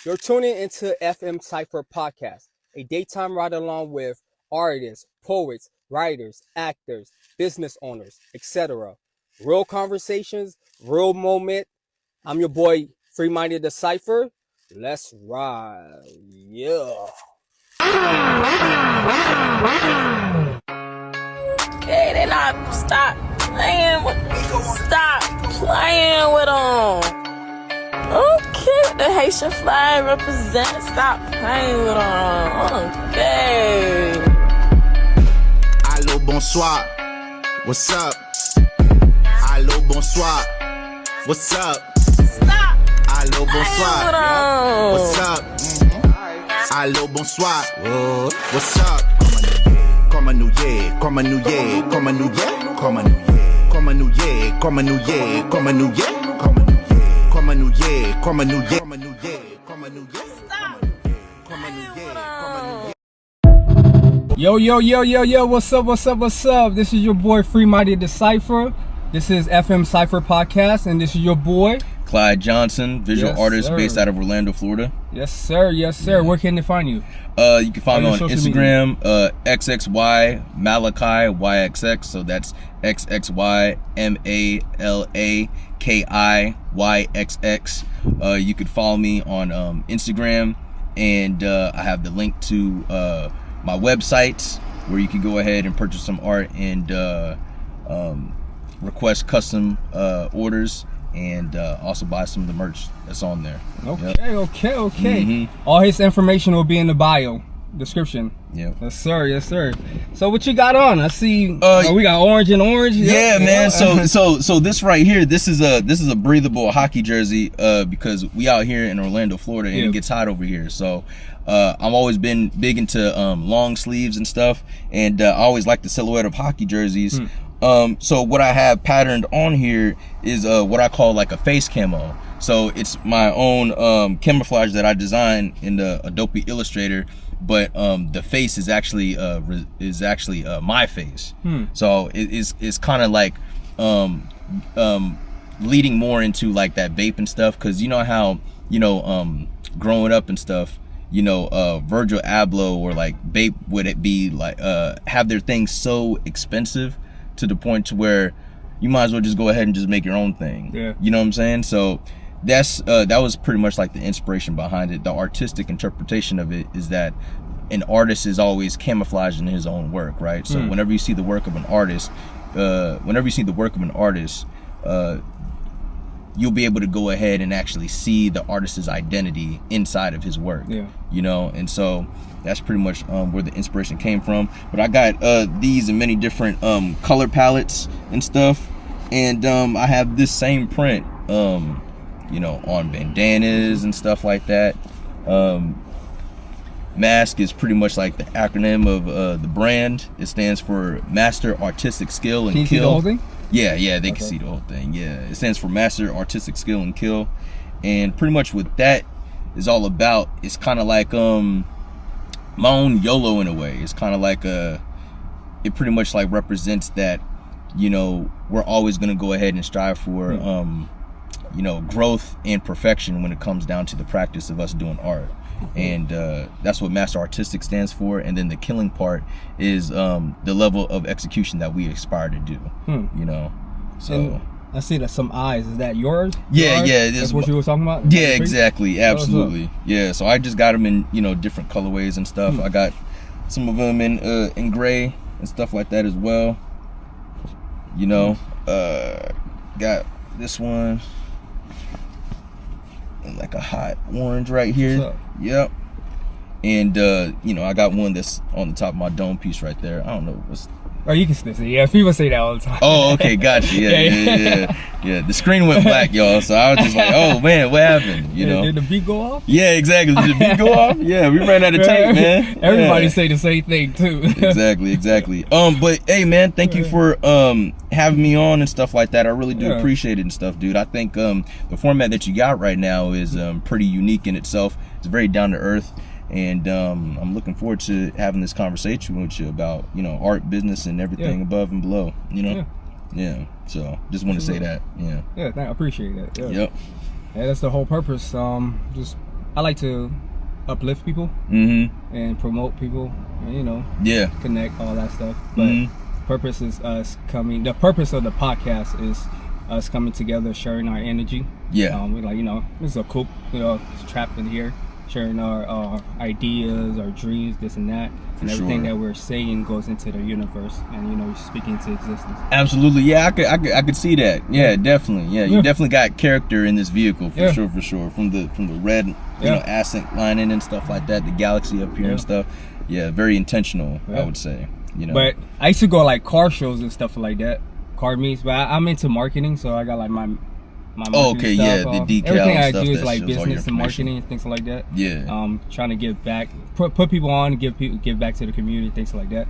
You're tuning into FM Cypher podcast, a daytime ride along with artists, poets, writers, actors, business owners, etc. Real conversations, real moment. I'm your boy, Free Minded the Cypher. Let's ride. Yeah. Okay, they not stop playing with them. Okay, the Haitian flag represents. Stop playing with them. Okay. Allô, bonsoir. What's up? Allô, bonsoir. What's up? Stop. Allô, bonsoir. What's up? Allô, bonsoir. What's up? Comme un nouillet, comme un nouillet, comme un nouillet, comme un nouillet, comme un nouillet, comme un nouillet, comme un nouillet, comme un nouillet, comme un nouillet, comme un nouillet, comme un nouillet, comme un nouillet, comme un nouillet. Yo, what's up? This is your boy, Free Minded the Cypher. This is FM Cypher podcast, and this is your boy, Clyde Johnson, visual artist sir. based out of Orlando, Florida. Yes, sir. Yeah. Where can they find you? You can find me on social Instagram, XXY Malachi YXX. So that's XXYMALAKIYXX. You could follow me on Instagram, and I have the link to my website where you can go ahead and purchase some art and request custom orders. And also buy some of the merch that's on there. Okay. Mm-hmm. All his information will be in the bio description. Yeah. Yes, sir. So what you got on? I see. We got orange and orange. Yeah, man. So this right here, this is a breathable hockey jersey because we out here in Orlando, Florida, and it gets hot over here. So I've always been big into long sleeves and stuff, and I always like the silhouette of hockey jerseys. So what I have patterned on here is what I call like a face camo. So it's my own camouflage that I designed in the Adobe Illustrator, but the face is actually my face. So it's kind of like leading more into like that vape and stuff, because you know how growing up and stuff, Virgil Abloh or like Bape would it be like have their things so expensive to the point to where you might as well just go ahead and just make your own thing. Yeah. You know what I'm saying? So that's that was pretty much like the inspiration behind it. The artistic interpretation of it is that an artist is always camouflaging his own work, right? So whenever you see the work of an artist, you'll be able to go ahead and actually see the artist's identity inside of his work. Yeah. And so that's pretty much where the inspiration came from. But I got these in many different color palettes and stuff, and I have this same print on bandanas and stuff like that. MASK is pretty much like the acronym of the brand. It stands for Master Artistic Skill and Can you Kill. see the whole thing? Yeah, they can see the whole thing. Yeah, it stands for Master Artistic Skill and Kill, and pretty much what that is all about, it's kind of like my own YOLO in a way. It's kind of like it pretty much like represents that we're always going to go ahead and strive for growth and perfection when it comes down to the practice of us doing art. And that's what Master Artistic stands for. And then the killing part is the level of execution that we aspire to do. So And I see that some eyes. Is that yours? Yeah. That's what you were talking about? Yeah, exactly, absolutely. Yeah, so I just got them in different colorways and stuff. I got some of them in gray and stuff like that as well. Got this one in like a hot orange right here. What's up? Yep. And I got one that's on the top of my dome piece right there. I don't know what's. Oh, you can still see. Yeah, people say that all the time. Oh, okay, gotcha. Yeah. The screen went black, y'all. So I was just like, oh man, what happened? Did the beat go off? Yeah, exactly. Did the beat go off? Yeah, we ran out of tape, man. Everybody say the same thing too. Exactly. But hey, man, thank you for having me on and stuff like that. I really do appreciate it and stuff, dude. I think the format that you got right now is pretty unique in itself. It's very down to earth. And I'm looking forward to having this conversation with you about, art, business, and everything above and below, Yeah. So just want to say that. Yeah. Yeah, I appreciate that. Yeah. Yep. Yeah, that's the whole purpose. Just I like to uplift people and promote people, and, you know, connect, all that stuff. But purpose is us coming. The purpose of the podcast is us coming together, sharing our energy. Yeah. We're like, you know, this is a cool, you know, it's trapped in here, sharing our ideas, our dreams, this and that. And everything that we're saying goes into the universe, and, you know, speaking into existence. Absolutely, yeah. I could see that. Yeah, definitely. Yeah, you definitely got character in this vehicle for sure. From the red, you know, accent lining and stuff like that. The galaxy up here and stuff. Yeah, very intentional. I would say. You know. But I used to go like car shows and stuff like that, car meets. But I'm into marketing, so I got like my marketing stuff. The decal everything and I stuff do is that like shows all your business and information. marketing and things like that. Yeah. Trying to give back, put people on, give back to the community, things like that.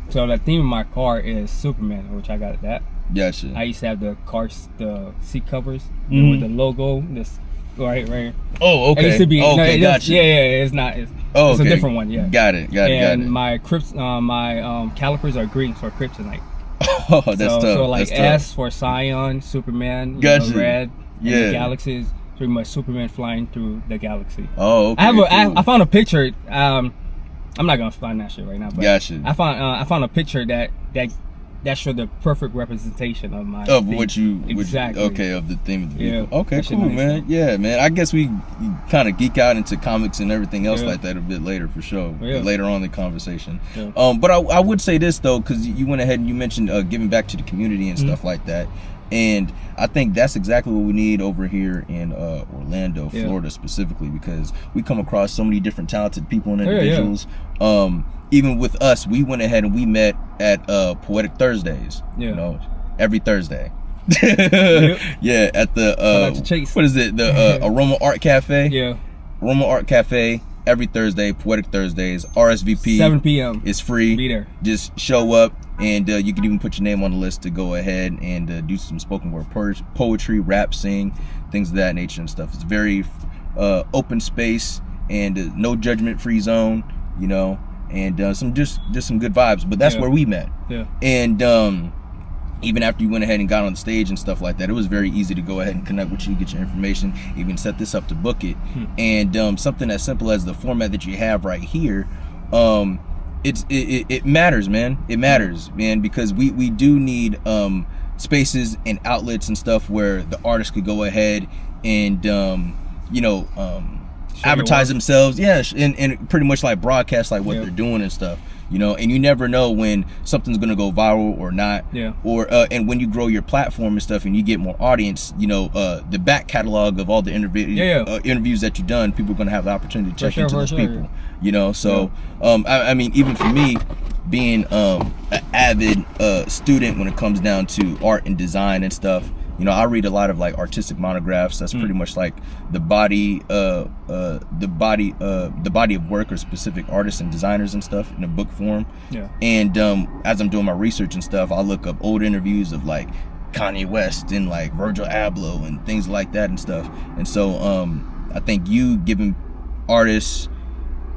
So the theme of my car is Superman, which I got that. Gotcha. I used to have the seat covers with the logo. This right here. Oh, okay. It used to be gotcha. It's not. It's a different one. Yeah. Got it. And my calipers are green for kryptonite. Oh, that's tough. So like that's S tough. for Scion, Superman, Gotcha. you know, red, and Yeah. the galaxies. Pretty much Superman flying through the galaxy. Oh, okay. I found a picture. I'm not gonna find that shit right now. But Gotcha. I found a picture that showed the perfect representation of my of theme. what you exactly. of the theme of the vehicle. Yeah, Okay, that shit cool, nice, man. Yeah, man. I guess we kind of geek out into comics and everything else Yeah. like that a bit later for sure. Yeah. Later on in the conversation. Yeah. But I would say this though, because you went ahead and you mentioned giving back to the community and stuff like that. And I think that's exactly what we need over here in Orlando, Florida specifically, because we come across so many different talented people and individuals. Even with us, we went ahead and we met at Poetic Thursdays. You know, every Thursday. Yeah, at the what is it? The Aroma Art Cafe. Yeah. Aroma Art Cafe every Thursday, Poetic Thursdays. RSVP 7 p.m. It's free. Be there. Just show up, and you can even put your name on the list to go ahead and do some spoken word poetry, rap, sing, things of that nature and stuff. It's very open space and no judgment free zone, you know, and some just some good vibes. But that's where we met. Yeah. And even after you went ahead and got on the stage and stuff like that, it was very easy to go ahead and connect with you, get your information, even set this up to book it. And something as simple as the format that you have right here, it matters, man. It matters, man, because we do need spaces and outlets and stuff where the artists could go ahead and advertise themselves, and pretty much like broadcast like what they're doing and stuff. You know, and you never know when something's gonna go viral or not. Yeah. Or and when you grow your platform and stuff, and you get more audience, you know, the back catalog of all the interviews that you've done, people are gonna have the opportunity to check into those people. You know, so I mean, even for me, being an avid student when it comes down to art and design and stuff, you know, I read a lot of like artistic monographs. That's pretty much like the body of work or specific artists and designers and stuff in a book form. Yeah. And as I'm doing my research and stuff, I look up old interviews of like Kanye West and like Virgil Abloh and things like that and stuff. And so I think you giving artists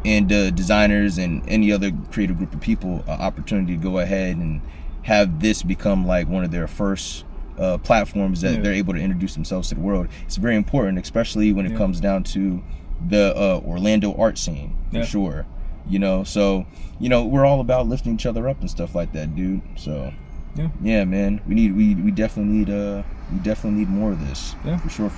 and designers and any other creative group of people an opportunity to go ahead and have this become like one of their first platforms that they're able to introduce themselves to the world. It's very important, especially when it comes down to the Orlando art scene, for sure. You know, so, you know, we're all about lifting each other up and stuff like that, dude. So yeah, man, we definitely need more of this. For sure.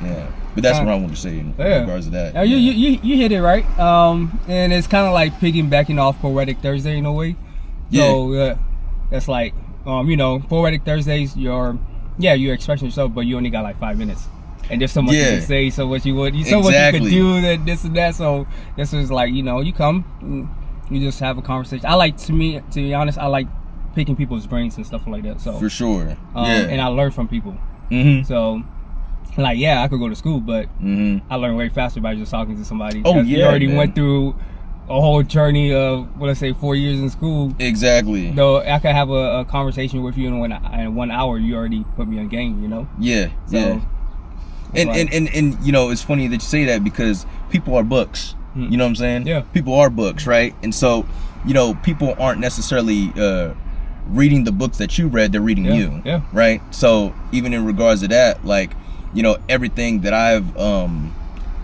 Yeah, but that's what I want to say in regards to that. You hit it right. And it's kind of like piggybacking off Poetic Thursday in a way. So that's like, you know, Poetic Thursdays, you're expressing yourself, but you only got like 5 minutes, and there's so much you can say, so much you could do, that this and that. So this is like, you know, you come, you just have a conversation. To be honest, I like picking people's brains and stuff like that. So for sure, and I learn from people. So like, I could go to school, but I learn way faster by just talking to somebody. You already went through a whole journey of, let's say, 4 years in school. Exactly. Though I could have a conversation with you in 1 hour, you already put me on game, you know? And you know, it's funny that you say that, because people are books. You know what I'm saying? Yeah. People are books, right? And so, you know, people aren't necessarily reading the books that you read, they're reading you. Yeah. Right? So even in regards to that, like, you know, everything that I've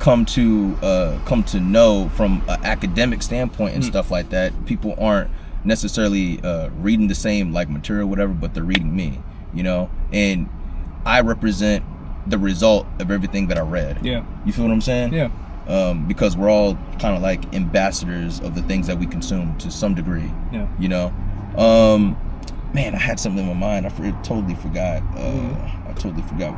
come to know from an academic standpoint and stuff like that. People aren't necessarily reading the same like material, whatever, but they're reading me, you know, and I represent the result of everything that I read. Yeah. You feel what I'm saying? Yeah. Because we're all kind of like ambassadors of the things that we consume to some degree. Yeah. You know? Man, I had something in my mind. I totally forgot. I totally forgot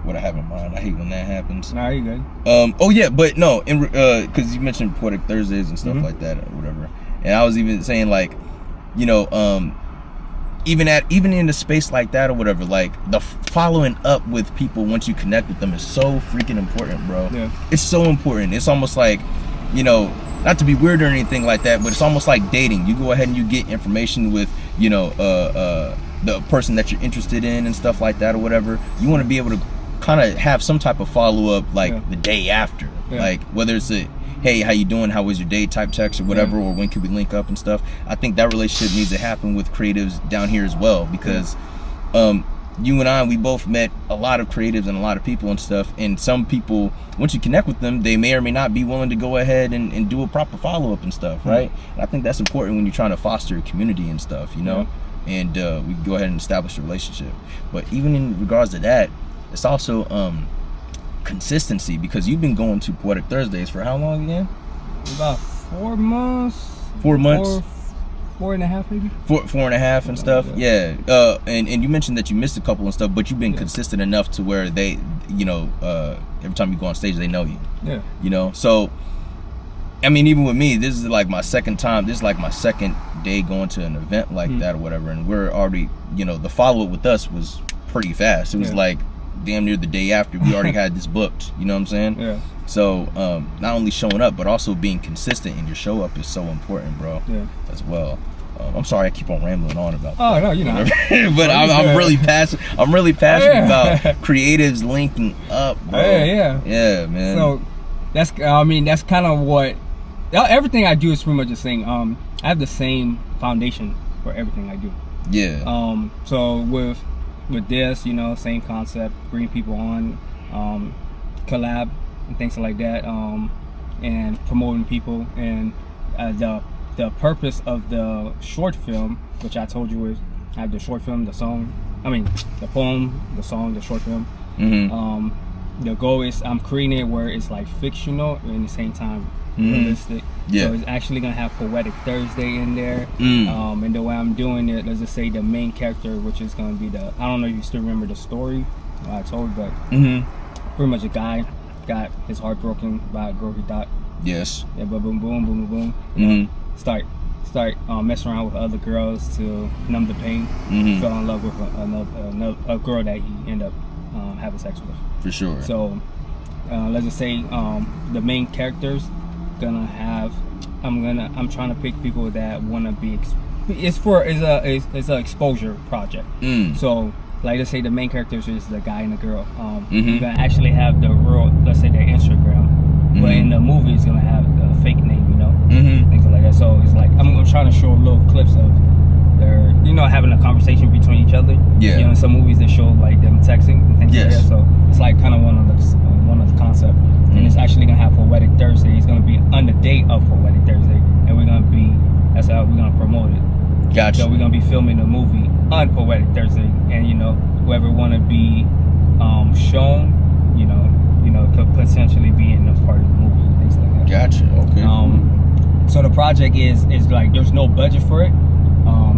what I have in mind. I hate when that happens. Nah, you good. Oh yeah, but no, because you mentioned Poetic Thursdays and stuff like that or whatever. And I was even saying like, you know, even in the space like that or whatever, like the following up with people once you connect with them is so freaking important, bro. Yeah. It's so important. It's almost like, you know, not to be weird or anything like that, but it's almost like dating. You go ahead and you get information with, you know, the person that you're interested in and stuff like that or whatever. You want to be able to kind of have some type of follow up like the day after, like whether it's a hey, how you doing, how was your day type text or whatever, or when can we link up and stuff. I think that relationship needs to happen with creatives down here as well, because you and I, we both met a lot of creatives and a lot of people and stuff, and some people, once you connect with them, they may or may not be willing to go ahead and do a proper follow-up and stuff, right? And I think that's important when you're trying to foster a community and stuff, you know, and we can go ahead and establish a relationship. But even in regards to that, it's also consistency, because you've been going to Poetic Thursdays for how long again? About 4 months. 4 months? 4.5 maybe. Four and a half and stuff. Yeah. And you mentioned that you missed a couple and stuff, but you've been consistent enough to where they, you know, every time you go on stage, they know you. Yeah. You know, so I mean, even with me, this is like my second time. This is like my second day going to an event like that or whatever, and we're already, you know, the follow up with us was pretty fast. It was like damn near the day after we already had this booked. You know what I'm saying? Yeah. So not only showing up, but also being consistent in your show up is so important, bro. Yeah. As well. I'm sorry, I keep on rambling on about. Oh no, you know. But I'm really passionate. I'm really passionate about creatives linking up, bro. Yeah, man. So that's kind of what everything I do is pretty much the same. I have the same foundation for everything I do. Yeah. So with this, you know, same concept, bring people on, collab and things like that, and promoting people. And the purpose of the short film, which I told you is, I have the short film, the poem, the song, the short film. The goal is I'm creating it where it's like fictional and at the same time realistic. So it's actually gonna have Poetic Thursday in there. And the way I'm doing it, let's just say the main character, which is gonna be I don't know if you still remember the story I told, but pretty much a guy got his heart broken by a girl he thought. Yes. Yeah, but boom, boom, boom, boom, boom. Start messing around with other girls to numb the pain. Fell in love with a girl that he ended up having sex with. For sure. So let's just say the main characters gonna have. I'm trying to pick people that wanna be. It's an exposure project. So like, let's say the main characters is the guy and the girl. You're gonna actually have the real, let's say their Instagram, but in the movie it's gonna have the fake name, you know, things like that. So it's like I'm trying to show little clips of their, you know, having a conversation between each other. Yeah. You know, in some movies they show like them texting and things like that. So it's like kind of one of the concept. And it's actually gonna have Poetic Thursday. It's gonna be on the date of Poetic Thursday, and that's how we're gonna promote it. Gotcha. So we're gonna be filming a movie on Poetic Thursday, and you know, whoever wanna be shown, you know, could potentially be in a part of the movie, things like that. Gotcha. Okay. So the project is like there's no budget for it.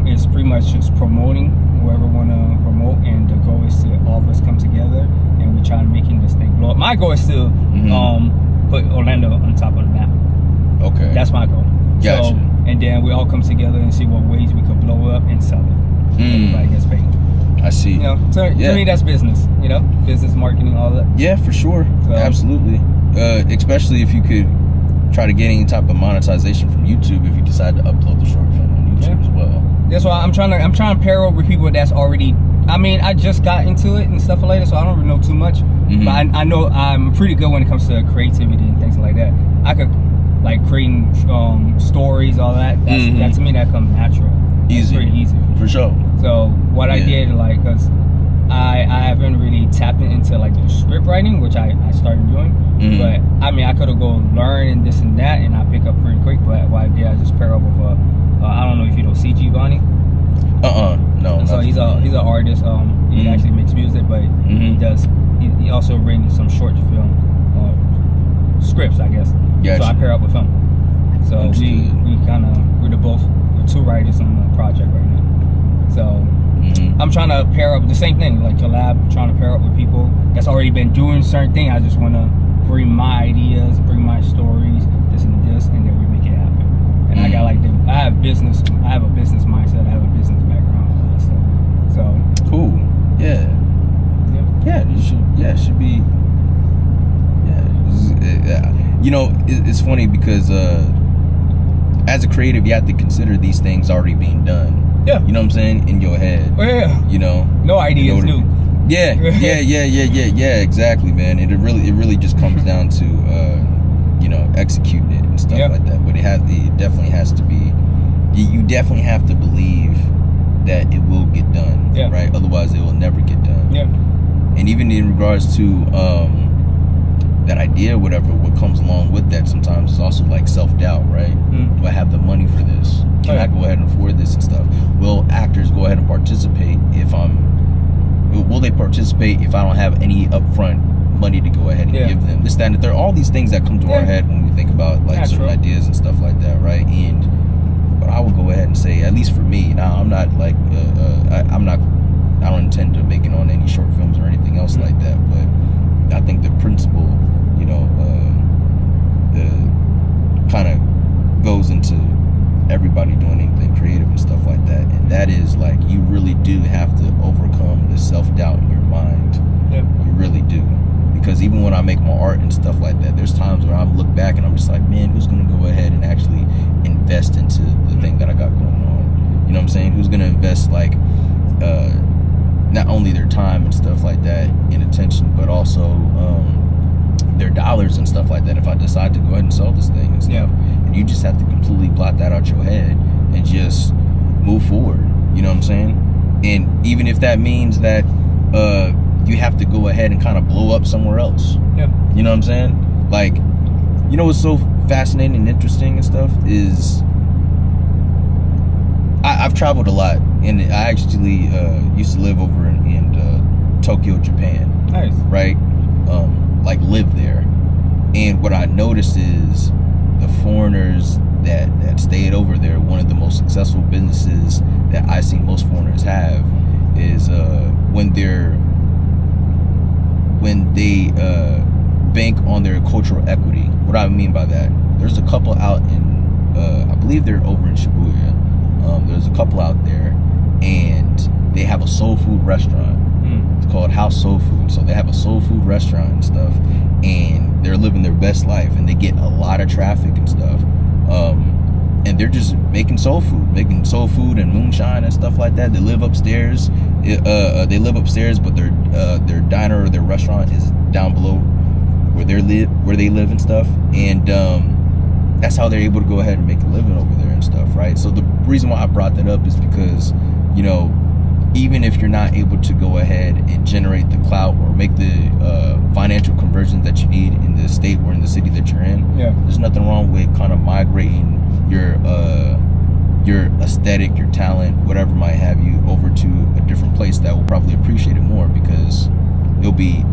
It's pretty much just promoting whoever wanna promote, and the goal is to all of us come together and we try to making this thing blow up. My goal is to put Orlando on top of the map. Okay. That's my goal. Gotcha. So, and then we all come together and see what ways we could blow up and sell it. Everybody gets paid. I see. You know, to me that's business. You know, business, marketing, all that. Yeah, for sure. So, absolutely. Especially if you could try to get any type of monetization from YouTube if you decide to upload the short film on YouTube as well. That's why I'm trying to pair up with people that's already. I mean, I just got into it and stuff like that, so I don't really know too much. But I know I'm pretty good when it comes to creativity and things like that. I could like creating stories, all that. To me that comes natural. Easy. It's pretty easy. For sure. So what I did, like, cause I haven't really tapped into like the script writing, which I started doing. But I mean, I could have go learn and this and that, and I pick up pretty quick. But what I did, I just pair up with I don't know if you know CG Vani. No. So he's an artist. He actually makes music, but he also written some short film scripts, I guess. Gotcha. So I pair up with him. So we're the two writers on the project right now. So I'm trying to pair up the same thing, like collab, trying to pair up with people that's already been doing certain thing. I just want to bring my ideas, bring my stories, this, and then we make it happen. And I got like I have a business mindset, I have a business background, all that stuff. So cool. Yeah. It should be. You know, it's funny because as a creative, you have to consider these things already being done. Yeah. You know what I'm saying? In your head. Oh, yeah. You know? No idea is new. Yeah, exactly, man. And it really just comes down to executing it and stuff like that. But it definitely has to be, you definitely have to believe that it will get done. Yeah. Right? Otherwise it will never get done. Yeah. And even in regards to that idea, whatever, what comes along with that sometimes is also like self-doubt, right? Do I have the money for this? Can I go ahead and afford this and stuff? Will actors go ahead and participate will they participate if I don't have any upfront money to go ahead and give them? This, that, and there are all these things that come to our head when we think about like certain ideas and stuff like that, right? But I would go ahead and say, at least for me, now I'm not like I don't intend to make it on any short films or anything else like that, but I think the principle, kind of goes into everybody doing anything creative and stuff like that, and that is like, you really do have to overcome the self-doubt in your mind. You really do, because even when I make my art and stuff like that, there's times where I look back and I'm just like, man, who's gonna go ahead and actually invest into the thing that I got going on? You know what I'm saying? Who's gonna invest like not only their time and stuff like that and attention, but also their dollars and stuff like that if I decide to go ahead and sell this thing and stuff. And you just have to completely blot that out your head and just move forward. You know what I'm saying? And even if that means that you have to go ahead and kind of blow up somewhere else. You know what I'm saying? Like, you know what's so fascinating and interesting and stuff is I've traveled a lot, and I actually used to live over in Tokyo, Japan. Nice. Right? Like live there. And what I noticed is the foreigners that stayed over there, one of the most successful businesses that I see most foreigners have is when they bank on their cultural equity. What I mean by that, there's a couple out in I believe they're over in Shibuya. There's a couple out there, and they have a soul food restaurant. It's called House Soul Food. So they have a soul food restaurant and stuff, and they're living their best life, and they get a lot of traffic and stuff. And they're just making soul food and moonshine and stuff like that. They live upstairs. But their diner or their restaurant is down below where they live and stuff. And that's how they're able to go ahead and make a living over there and stuff, right? So the reason why I brought that up is because, even if you're not able to go ahead and generate the clout or make the financial conversions that you need in the state or in the city that you're in, there's nothing wrong with kind of migrating your aesthetic, your talent, whatever might have you, over to a different place that will probably appreciate it more, because you'll be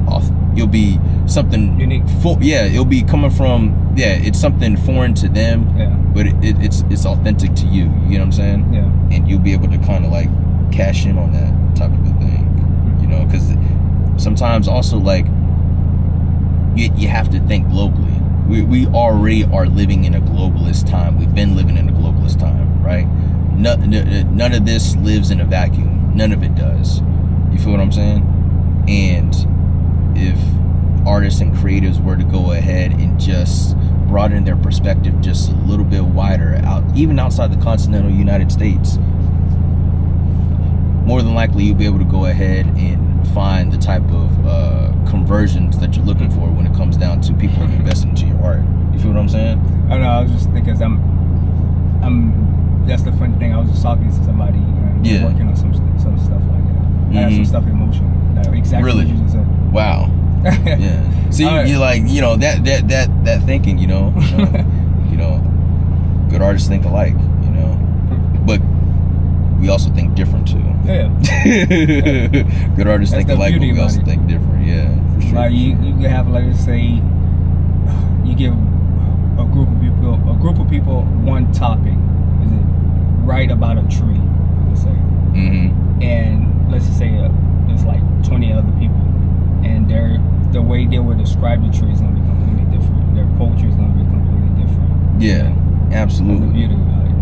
something unique. It'll be coming from it's something foreign to them, but it's authentic to you. You know what I'm saying? And you'll be able to kind of like cash in on that type of a thing, because sometimes also like you have to think globally. We already are living in a globalist time. We've been living in a globalist time, right? None of this lives in a vacuum. None of it does. You feel what I'm saying? And if artists and creatives were to go ahead and just broaden their perspective just a little bit wider, even outside the continental United States, more than likely you'll be able to go ahead and find the type of conversions that you're looking for when it comes down to people investing into your art. You feel what I'm saying? I don't know. I was just thinking, that's the funny thing. I was just talking to somebody working on some stuff like that. I have some stuff in motion. Exactly Really? what you just said. Wow. Yeah. See, All right. you're like, you know, that thinking, you know, good artists think alike, you know, but we also think different too. Yeah. Good artists That's think the alike, but beauty we about also it. think different. Yeah, for sure. Like you can have, like, let's say, you give a group of people one topic, is it write about a tree, let's say, and let's just say there's like 20 other people, and the way they would describe the tree is gonna be completely different. Their poetry is gonna be completely different. Yeah, absolutely. That's the beauty about it.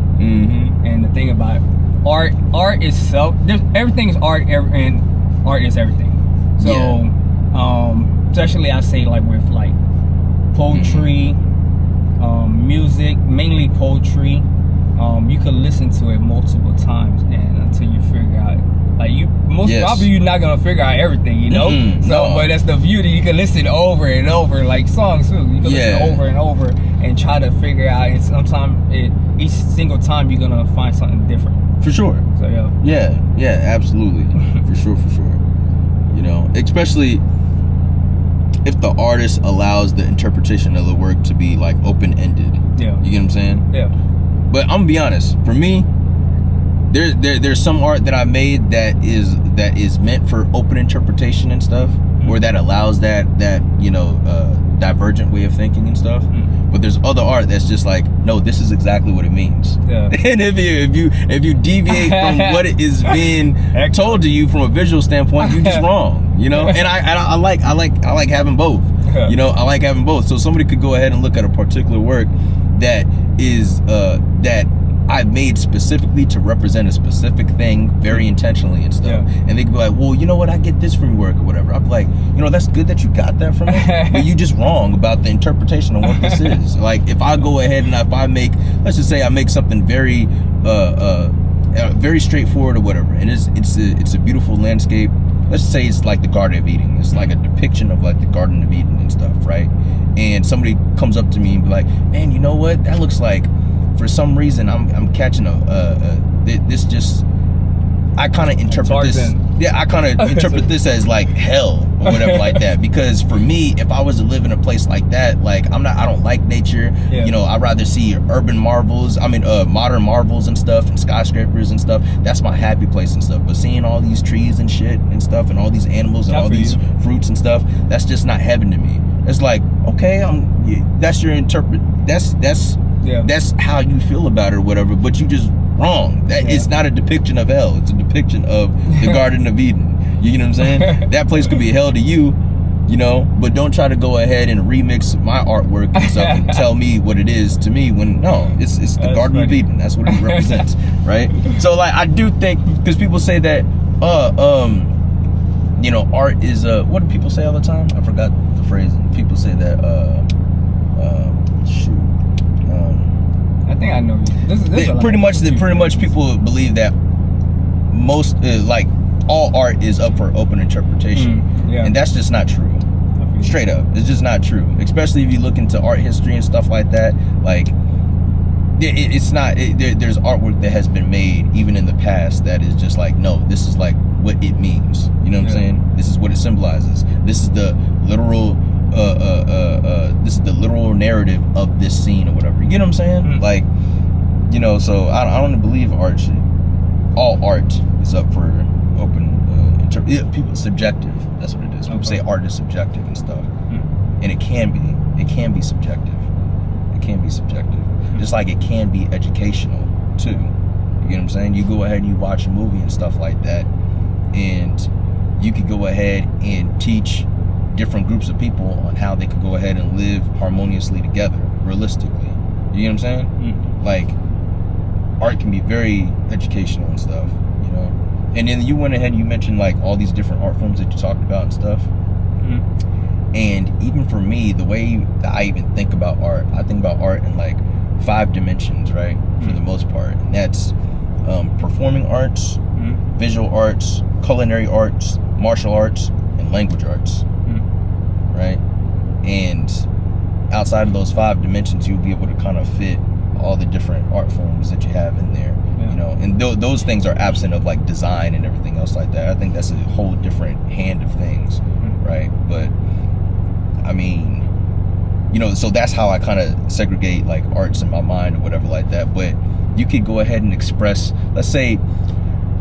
And the thing about art itself, everything is art, and art is everything. So, especially I say, like, with like poetry, music, mainly poetry, you could listen to it multiple times and until you figure out, like, probably you're not gonna figure out everything, you know. But that's the beauty. You can listen over and over, like songs too. You can listen over and over and try to figure out. And sometimes each single time you're gonna find something different. For sure. So yeah, absolutely. for sure. You know, especially if the artist allows the interpretation of the work to be like open-ended. Yeah. You get what I'm saying? Yeah. But I'm gonna be honest. For me, there's some art that I made that is meant for open interpretation and stuff, or that allows that you know, divergent way of thinking and stuff. But there's other art that's just like, no, this is exactly what it means. Yeah. And if you deviate from what it is being told to you from a visual standpoint, you're just wrong. You know. And I like having both. You know, I like having both. So somebody could go ahead and look at a particular work that is that I've made specifically to represent a specific thing very intentionally and stuff. And they could be like, well, you know what, I get this from your work or whatever. I'd be like, you know, that's good that you got that from it, but you just wrong about the interpretation of what this is. Like, if I go ahead and if I make, let's just say I make something very very straightforward or whatever, and it's a beautiful landscape. Let's say it's like the Garden of Eden. It's like a depiction of like the Garden of Eden and stuff, right? And somebody comes up to me and be like, man, you know what, that looks like, for some reason I'm catching this just, I kind of interpret this. Yeah, I kind of interpret this as like hell or whatever like that. Because for me, if I was to live in a place like that, like I don't like nature. You know, I'd rather see urban marvels. I mean, modern marvels and stuff, and skyscrapers and stuff. That's my happy place and stuff. But seeing all these trees and shit and stuff, and all these animals and all these fruits and stuff, that's just not heaven to me. It's like, okay, that's your that's how you feel about it or whatever, but you just wrong. It's not a depiction of hell, it's a depiction of the Garden of Eden. You know what I'm saying? That place could be hell to you, you know, but don't try to go ahead and remix my artwork and stuff and tell me what it is to me, when no, it's the Garden of Eden. That's what it represents. Right? So, like, I do think, because people say that you know, art is what do people say all the time? I forgot the phrase. People say that I think I know. Pretty much people believe that most like all art is up for open interpretation, and that's just not true. Straight up, it's just not true. Especially if you look into art history and stuff like that. Like, it's not. There's artwork that has been made even in the past that is just like, no, this is like what it means. You know what I'm saying? This is what it symbolizes. This is the literal. This is the literal narrative of this scene or whatever. You know what I'm saying? Like, you know, so I don't believe all art is up for open people subjective. That's what it is. People say art is subjective and stuff, and it can be subjective. It can be subjective, just like it can be educational too. You get what I'm saying? You go ahead and you watch a movie and stuff like that, and you could go ahead and teach different groups of people on how they could go ahead and live harmoniously together, realistically. You know what I'm saying? Like, art can be very educational and stuff, you know? And then you went ahead and you mentioned like all these different art forms that you talked about and stuff. And even for me, the way that I even think about art, I think about art in like 5 dimensions, right? For the most part. And that's performing arts, visual arts, culinary arts, martial arts, and language arts. Right? And outside of those 5 dimensions, you'll be able to kind of fit all the different art forms that you have in there, you know, and those things are absent of like design and everything else like that. I think that's a whole different hand of things, right? But I mean, you know, so that's how I kind of segregate like arts in my mind or whatever like that. But you could go ahead and express, let's say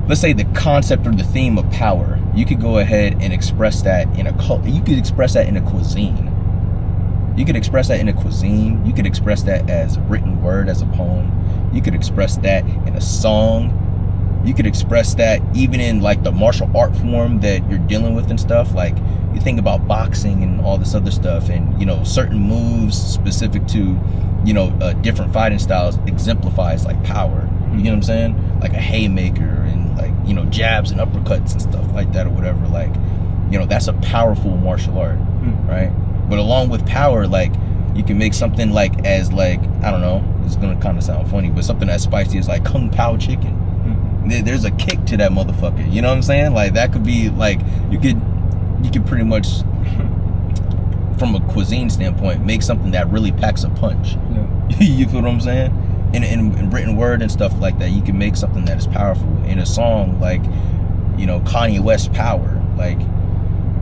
the concept or the theme of power. You could go ahead and express that in a cult. You could express that in a cuisine. You could express that in a cuisine. You could express that as written word, as a poem. You could express that in a song. You could express that even in like the martial art form that you're dealing with and stuff. Like you think about boxing and all this other stuff, and you know, certain moves specific to, you know, different fighting styles exemplifies like power. You know what I'm saying? Like a haymaker and like, you know, jabs and uppercuts and stuff like that or whatever. Like, you know, that's a powerful martial art, right? But along with power, like you can make something like as like, I don't know, it's gonna kind of sound funny, but something as spicy as like Kung Pao chicken. There's a kick to that motherfucker. You know what I'm saying? Like that could be like, you could pretty much, from a cuisine standpoint, make something that really packs a punch. You feel what I'm saying? In written word and stuff like that, you can make something that is powerful. In a song like, you know, Kanye West's Power, like,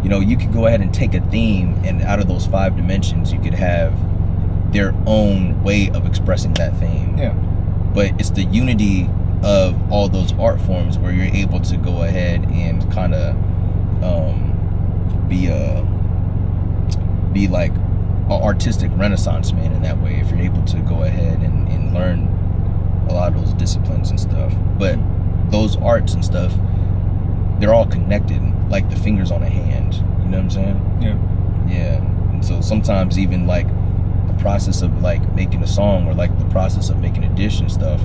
you know, you could go ahead and take a theme, and out of those 5 dimensions, you could have their own way of expressing that theme. Yeah. But it's the unity of all those art forms where you're able to go ahead and kind of be like an artistic renaissance man in that way, if you're able to go ahead and learn a lot of those disciplines and stuff. But those arts and stuff, they're all connected like the fingers on a hand. You know what I'm saying? Yeah. And so sometimes even like the process of like making a song, or like the process of making a dish and stuff,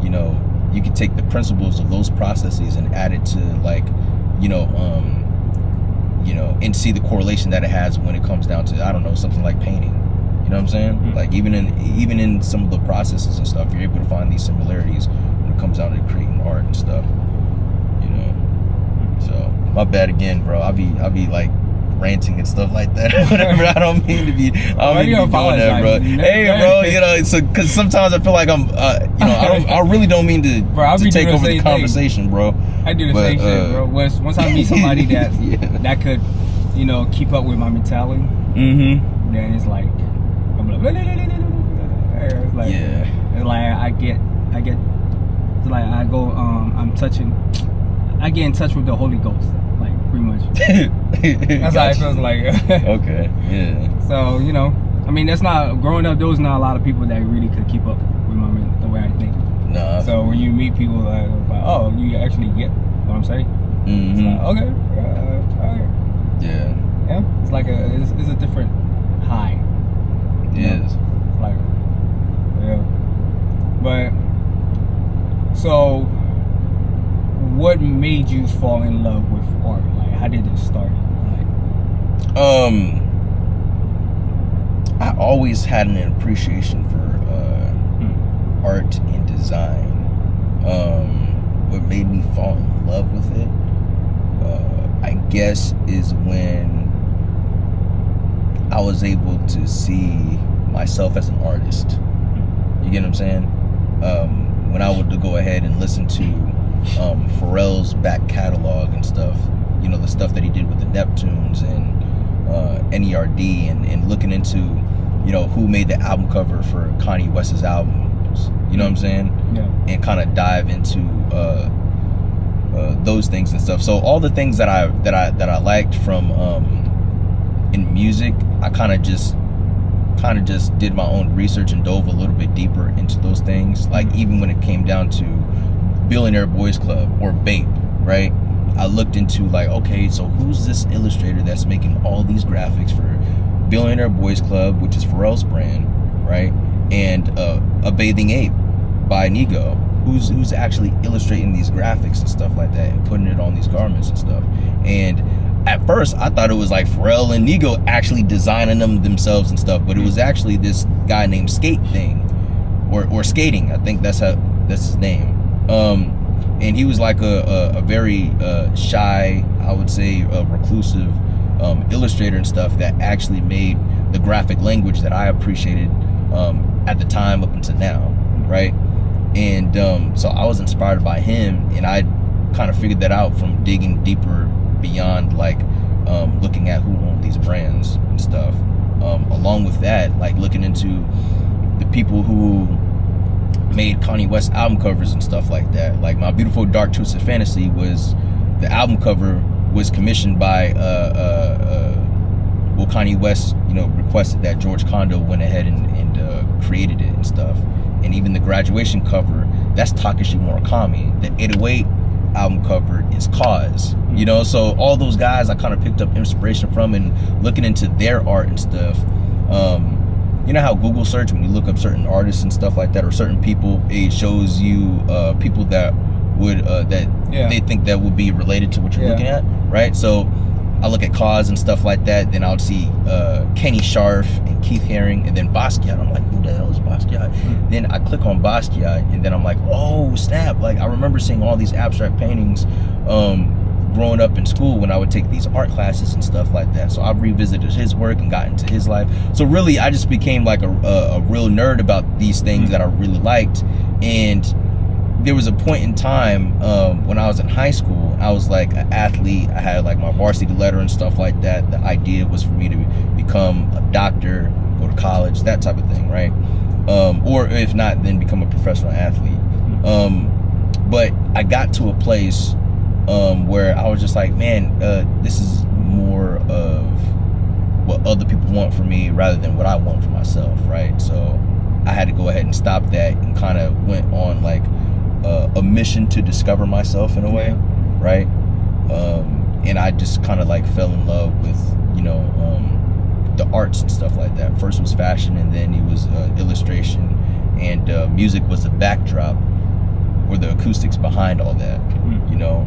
you know, you can take the principles of those processes and add it to like, you know, and see the correlation that it has when it comes down to, I don't know, something like painting. You know what I'm saying? Like even in some of the processes and stuff, you're able to find these similarities when it comes down to creating art and stuff. You know. So my bad again, bro. I'll be like ranting and stuff like that. Whatever. I don't mean to be doing that, bro. Hey, bro. You know, it's because sometimes I feel like I'm, you know, I really don't mean to, to take over the conversation, bro. I do the same shit, bro. Once I meet somebody that that could, you know, keep up with my mentality, then it's like I'm like, it's like, it's like I get, it's like I go, I get in touch with the Holy Ghost, like pretty much. That's how it feels like. Okay, yeah. So, you know, I mean, that's not, growing up, there was not a lot of people that really could keep up with the way I think. No. So when you meet people like, oh, you actually get what I'm saying? It's like, okay, all right. Yeah. It's like it's a different high. It is. Like, yeah. But so, what made you fall in love with art? Like, how did it start? Like, I always had an appreciation for art and design. What made me fall in love with it, I guess, is when I was able to see myself as an artist. You get what I'm saying? When I would go ahead and listen to Pharrell's back catalog and stuff, you know, the stuff that he did with the Neptunes and NERD, and looking into, you know, who made the album cover for Kanye West's albums, you know what I'm saying? Yeah. And kind of dive into those things and stuff. So all the things that I liked from in music, I kind of just did my own research and dove a little bit deeper into those things. Like even when it came down to Billionaire Boys Club or Bape, right? I looked into like, okay, so who's this illustrator that's making all these graphics for Billionaire Boys Club, which is Pharrell's brand, right? And A Bathing Ape by Nigo, who's actually illustrating these graphics and stuff like that and putting it on these garments and stuff. And at first I thought it was like Pharrell and Nigo actually designing them themselves and stuff, but it was actually this guy named Skate Thing, or Skating, I think that's his name. And he was like a very shy, I would say, reclusive illustrator and stuff that actually made the graphic language that I appreciated at the time up until now. right? And so I was inspired by him, and I kind of figured that out from digging deeper beyond like looking at who owned these brands and stuff. Along with that, like looking into the people who made Kanye West album covers and stuff like that. Like My Beautiful Dark Twisted Fantasy was, the album cover was commissioned by well, Kanye West, you know, requested that George Kondo went ahead and created it and stuff. And even the graduation cover, that's Takashi Murakami. The 808 album cover is Cause, you know. So all those guys I kind of picked up inspiration from, and looking into their art and stuff. You know how Google search, when you look up certain artists and stuff like that, or certain people, it shows you people that would they think that would be related to what you're looking at, right? So I look at Cause and stuff like that, then I would see Kenny Scharf and Keith Haring, and then Basquiat. I'm like, who the hell is Basquiat? Then I click on Basquiat, and then I'm like, oh snap! Like I remember seeing all these abstract paintings growing up in school when I would take these art classes and stuff like that. So I revisited his work and got into his life. So really, I just became like a real nerd about these things that I really liked. And there was a point in time when I was in high school, I was like an athlete. I had like my varsity letter and stuff like that. The idea was for me to become a doctor, go to college, that type of thing, right? Or if not, then become a professional athlete. But I got to a place where I was just like, man, this is more of what other people want from me rather than what I want for myself, right? So I had to go ahead and stop that, and kind of went on like a mission to discover myself in a way, right? And I just kind of like fell in love with, you know, the arts and stuff like that. First was fashion, and then it was illustration, and music was the backdrop or the acoustics behind all that. You know,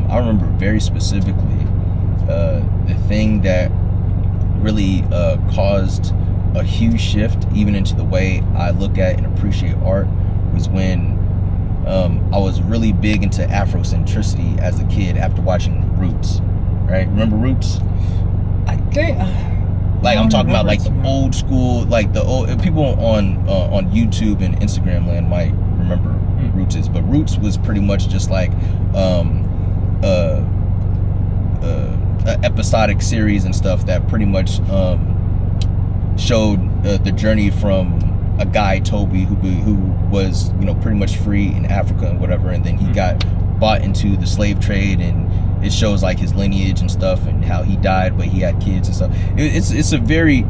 I remember very specifically the thing that really caused a huge shift even into the way I look at and appreciate art was when I was really big into Afrocentricity as a kid after watching Roots, right? Remember Roots? I think like I'm talking about like the old school, like the old people on YouTube and Instagram land might remember Roots is, but Roots was pretty much just like a episodic series and stuff that pretty much showed the journey from a guy, Toby, who was, you know, pretty much free in Africa and whatever, and then he got bought into the slave trade, and it shows like his lineage and stuff and how he died, but he had kids and stuff. It's a very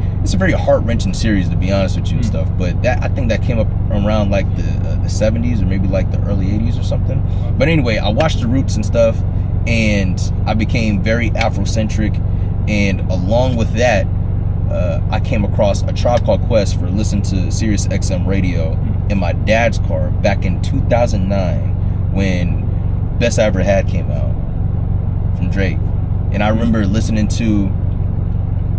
heart-wrenching series, to be honest with you, and stuff. But that, I think that came up around like the 70s or maybe like the early 80s or something. But anyway, I watched the Roots and stuff, and I became very Afrocentric, and along with that, I came across A Tribe Called Quest for listening to Sirius XM radio in my dad's car back in 2009 when Best I Ever Had came out from Drake. And I remember listening to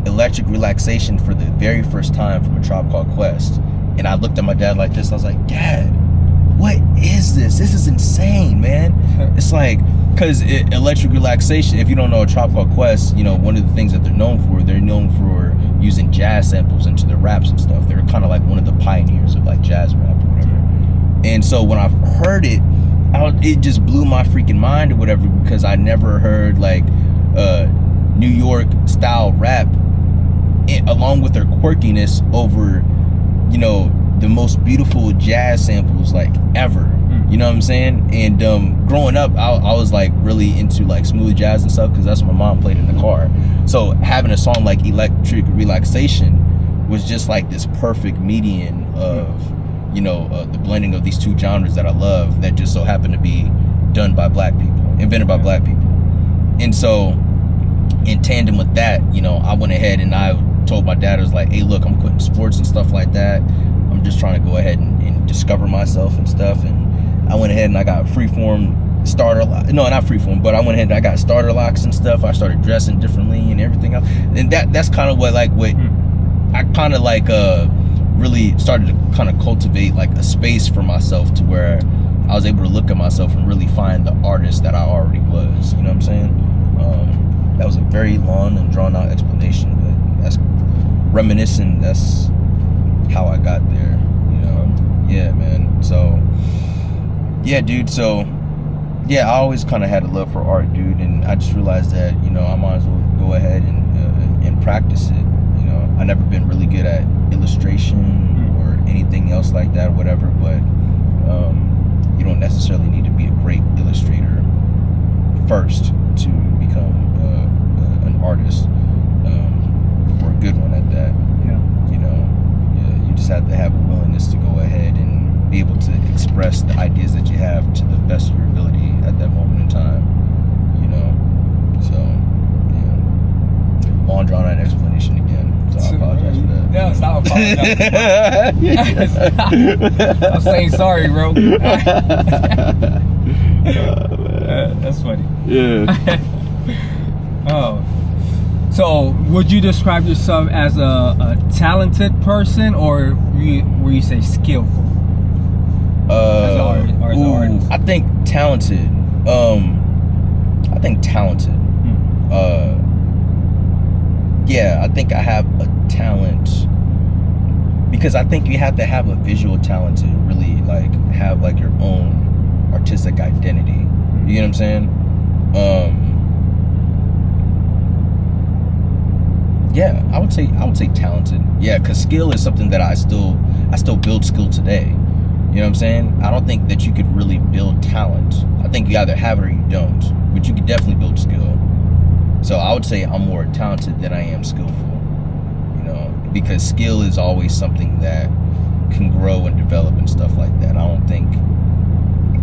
Electric Relaxation for the very first time from A Tribe Called Quest, and I looked at my dad like this, and I was like, Dad, what is this? This is insane, man. It's like, because Electric Relaxation, if you don't know A Tribe Called Quest, you know, one of the things that they're known for using jazz samples into their raps and stuff. They're kind of like one of the pioneers of like jazz rap or whatever. And so when I heard it, it just blew my freaking mind or whatever, because I never heard like New York style rap along with their quirkiness over, you know, the most beautiful jazz samples like ever. You know what I'm saying? And growing up, I was like really into like smooth jazz and stuff, because that's what my mom played in the car. So having a song like Electric Relaxation was just like this perfect median of, you know, the blending of these two genres that I love, that just so happened to be done by black people, invented by black people. And so in tandem with that, you know, I went ahead and I told my dad, I was like, hey, look, I'm quitting sports and stuff like that. I'm just trying to go ahead and discover myself and stuff. And I went ahead and I got freeform starter locks. No, not freeform, but I went ahead and I got starter locks and stuff. I started dressing differently and everything else. And that's kind of what I kind of like really started to kind of cultivate like a space for myself, to where I was able to look at myself and really find the artist that I already was. You know what I'm saying? That was a very long and drawn out explanation, but that's reminiscent. That's how I got there, you know? Yeah, man. So Yeah, dude. So, yeah, I always kind of had a love for art, dude, and I just realized that, you know, I might as well go ahead and practice it. You know, I've never been really good at illustration or anything else like that, whatever. But you don't necessarily need to be a great illustrator first to become an artist, or a good one at that. Yeah. You know, you just have to have a willingness to go ahead and be able to express the ideas that you have to the best of your ability at that moment in time. You know, so yeah, long drawn out explanation again. So I apologize for that. No, stop apologizing. I'm saying sorry, bro. That's funny. Yeah. Oh. So, would you describe yourself as a talented person, or will you say skillful? As an artist? I think talented. Yeah, I think I have a talent, because I think you have to have a visual talent to really like have like your own artistic identity. You get what I'm saying? Yeah, I would say talented. Yeah, because skill is something that I still build skill today. You know what I'm saying? I don't think that you could really build talent. I think you either have it or you don't, but you could definitely build skill. So I would say I'm more talented than I am skillful. You know, because skill is always something that can grow and develop and stuff like that. I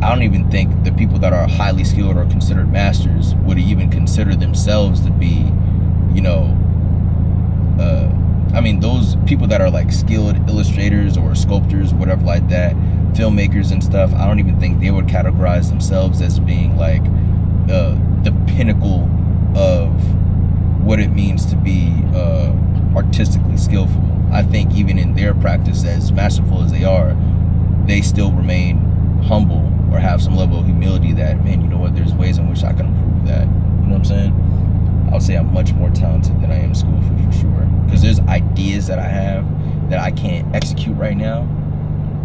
don't even think the people that are highly skilled or considered masters would even consider themselves to be, you know, I mean, those people that are like skilled illustrators or sculptors, whatever like that, filmmakers and stuff, I don't even think they would categorize themselves as being like the pinnacle of what it means to be artistically skillful. I think even in their practice, as masterful as they are, they still remain humble or have some level of humility that, man, you know what, there's ways in which I can improve that. You know what I'm saying? I would say I'm much more talented than I am skillful for sure. Because there's ideas that I have that I can't execute right now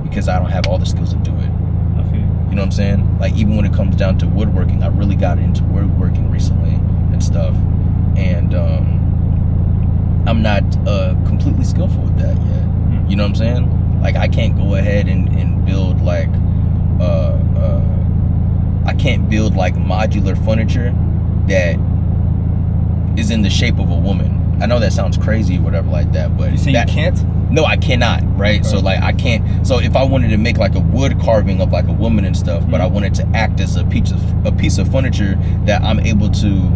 because I don't have all the skills to do it. I feel you. You know what I'm saying? Like, even when it comes down to woodworking, I really got into woodworking recently and stuff. And I'm not completely skillful with that yet. You know what I'm saying? Like, I can't go ahead and build like I can't build like modular furniture that is in the shape of a woman. I know that sounds crazy or whatever like that, but you say you can't? No, I cannot, right? So like I can't. So if I wanted to make like a wood carving of like a woman and stuff, but I wanted to act as a piece of furniture that I'm able to,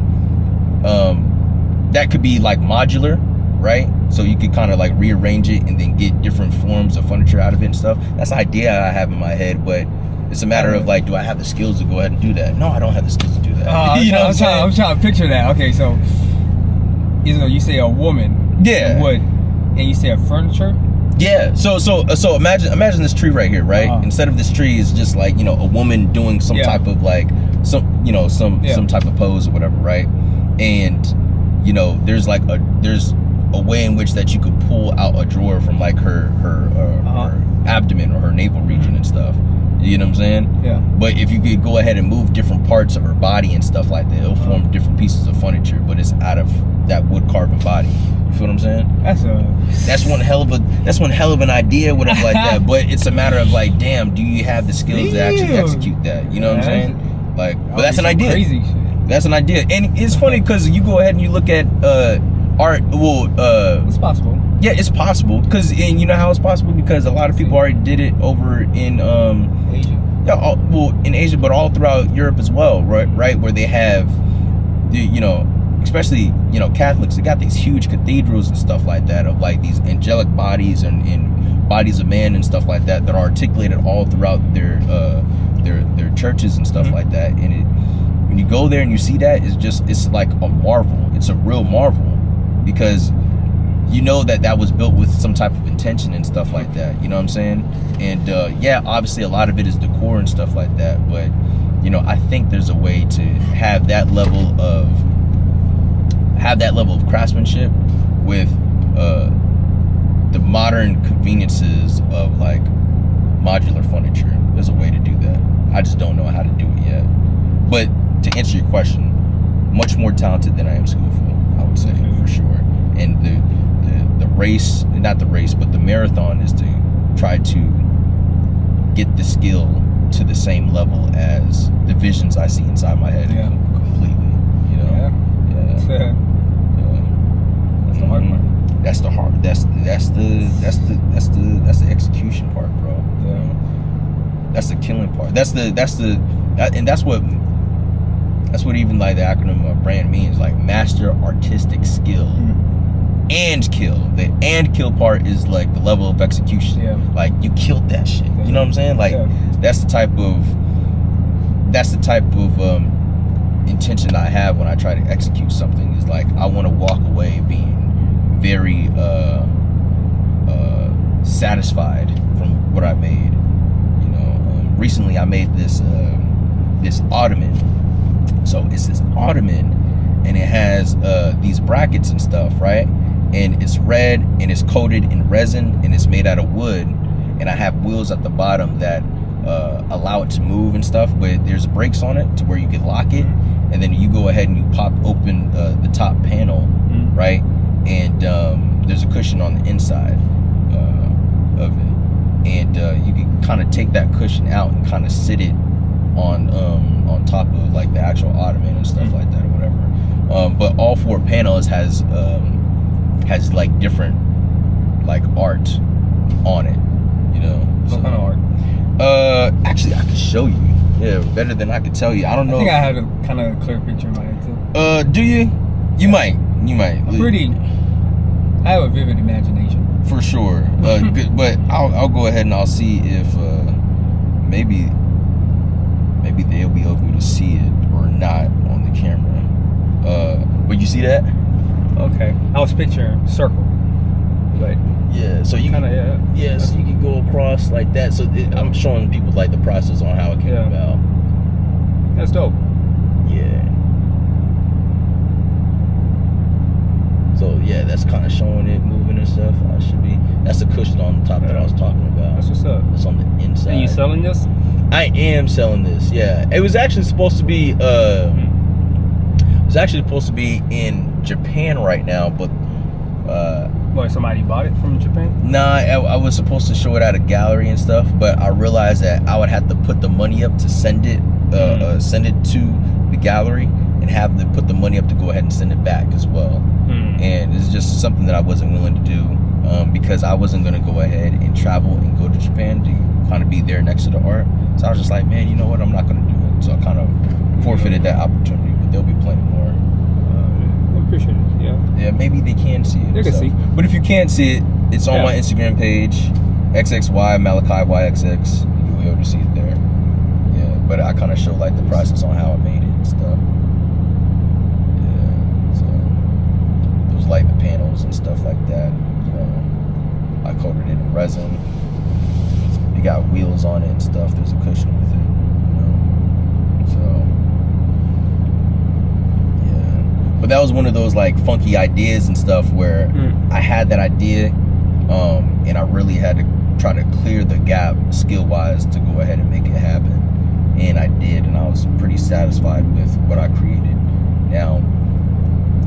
that could be like modular, right? So you could kind of like rearrange it and then get different forms of furniture out of it and stuff. That's an idea I have in my head, but it's a matter of like, do I have the skills to go ahead and do that? No, I don't have the skills to do that. You know what I'm saying? I'm trying to picture that. Okay, so you say a woman, yeah, wood, and you say a furniture. Yeah. So imagine this tree right here, right? Instead of this tree is just like, you know, a woman doing some type of like some type of pose or whatever, right? And you know, there's a way in which that you could pull out a drawer from like her abdomen or her navel region and stuff. You know what I'm saying? Yeah. But if you could go ahead and move different parts of her body and stuff like that, it'll form different pieces of furniture, but it's out of that wood carving body. You feel what I'm saying? That's one hell of an idea, whatever like that. But it's a matter of like, damn, do you have the skills to actually execute that? You know what I'm saying? Like, but that's an idea. Crazy shit. That's an idea, and it's funny because you go ahead and you look at art. Well, it's possible. Yeah, it's possible and you know how it's possible because a lot of people already did it over in Asia. Yeah, well, in Asia, but all throughout Europe as well, right? Where they have, you know, especially, you know, Catholics, they got these huge cathedrals and stuff like that of like these angelic bodies and bodies of man and stuff like that are articulated all throughout their churches and stuff like that. And when you go there and you see that, it's like a marvel. It's a real marvel because you know that was built with some type of intention and stuff like that. You know what I'm saying? And yeah, obviously a lot of it is decor and stuff like that, but you know, I think there's a way to have that level of craftsmanship with the modern conveniences of like modular furniture. There's a way to do that. I just don't know how to do it yet. But to answer your question, much more talented than I am skillful, I would say, for sure. And the race, not the race, but the marathon is to try to get the skill to the same level as the visions I see inside my head completely, you know? Yeah. That's the hard part. That's the hard. That's the execution part, bro. Yeah. You know? That's the killing part. That's what even like the acronym of brand means, like master artistic skill and kill. The and kill part is like the level of execution. Yeah. Like you killed that shit. You know what I'm saying? Like that's the type of intention I have when I try to execute something. Is like I want to walk away being very satisfied from what I made. You know, recently I made this ottoman. So it's this ottoman, and it has these brackets and stuff, right? And it's red, and it's coated in resin, and it's made out of wood. And I have wheels at the bottom that allow it to move and stuff, but there's brakes on it to where you can lock it, and then you go ahead and you pop open the top panel, right? And there's a cushion on the inside of it, and you can kind of take that cushion out and kind of sit it on top of like the actual ottoman and stuff like that or whatever. But all four panels has like different like art on it, you know. What kind of art? Actually I could show you. Yeah, better than I could tell you. I don't know. I think I had a kind of clear picture in my head too. Do you? You might. I have a vivid imagination. For sure. Good, but I'll go ahead and I'll see if maybe they'll be able to see it or not on the camera. But you see that? Okay. I was picturing circle, but yeah. So you kind of so you can go across like that. So I'm showing people like the process on how it came about. That's dope. Yeah. So yeah, that's kind of showing it moving and stuff. That's the cushion on the top that I was talking about. That's what's up. That's on the inside. And you selling this? I am selling this. Yeah, it was actually supposed to be. In Japan right now, but somebody bought it from Japan? Nah, I was supposed to show it at a gallery and stuff, but I realized that I would have to put the money up to send it to the gallery and have to put the money up to go ahead and send it back as well. And it's just something that I wasn't willing to do because I wasn't going to go ahead and travel and go to Japan to kind of be there next to the art. So I was just like, man, you know what? I'm not going to do it. So I kind of forfeited that opportunity, but there'll be plenty more. I appreciate it. Yeah, maybe they can see it. They can see. But if you can't see it, it's on my Instagram page, XXY Malachi YXX. You'll be able to see it there. Yeah, but I kind of show like the process on how I made it and stuff. Like the panels and stuff like that, you know. I coated it in resin. It got wheels on it and stuff. There's a cushion with it, you know. So yeah, but that was one of those like funky ideas and stuff where I had that idea, and I really had to try to clear the gap skill wise to go ahead and make it happen, and I did, and I was pretty satisfied with what I created. Now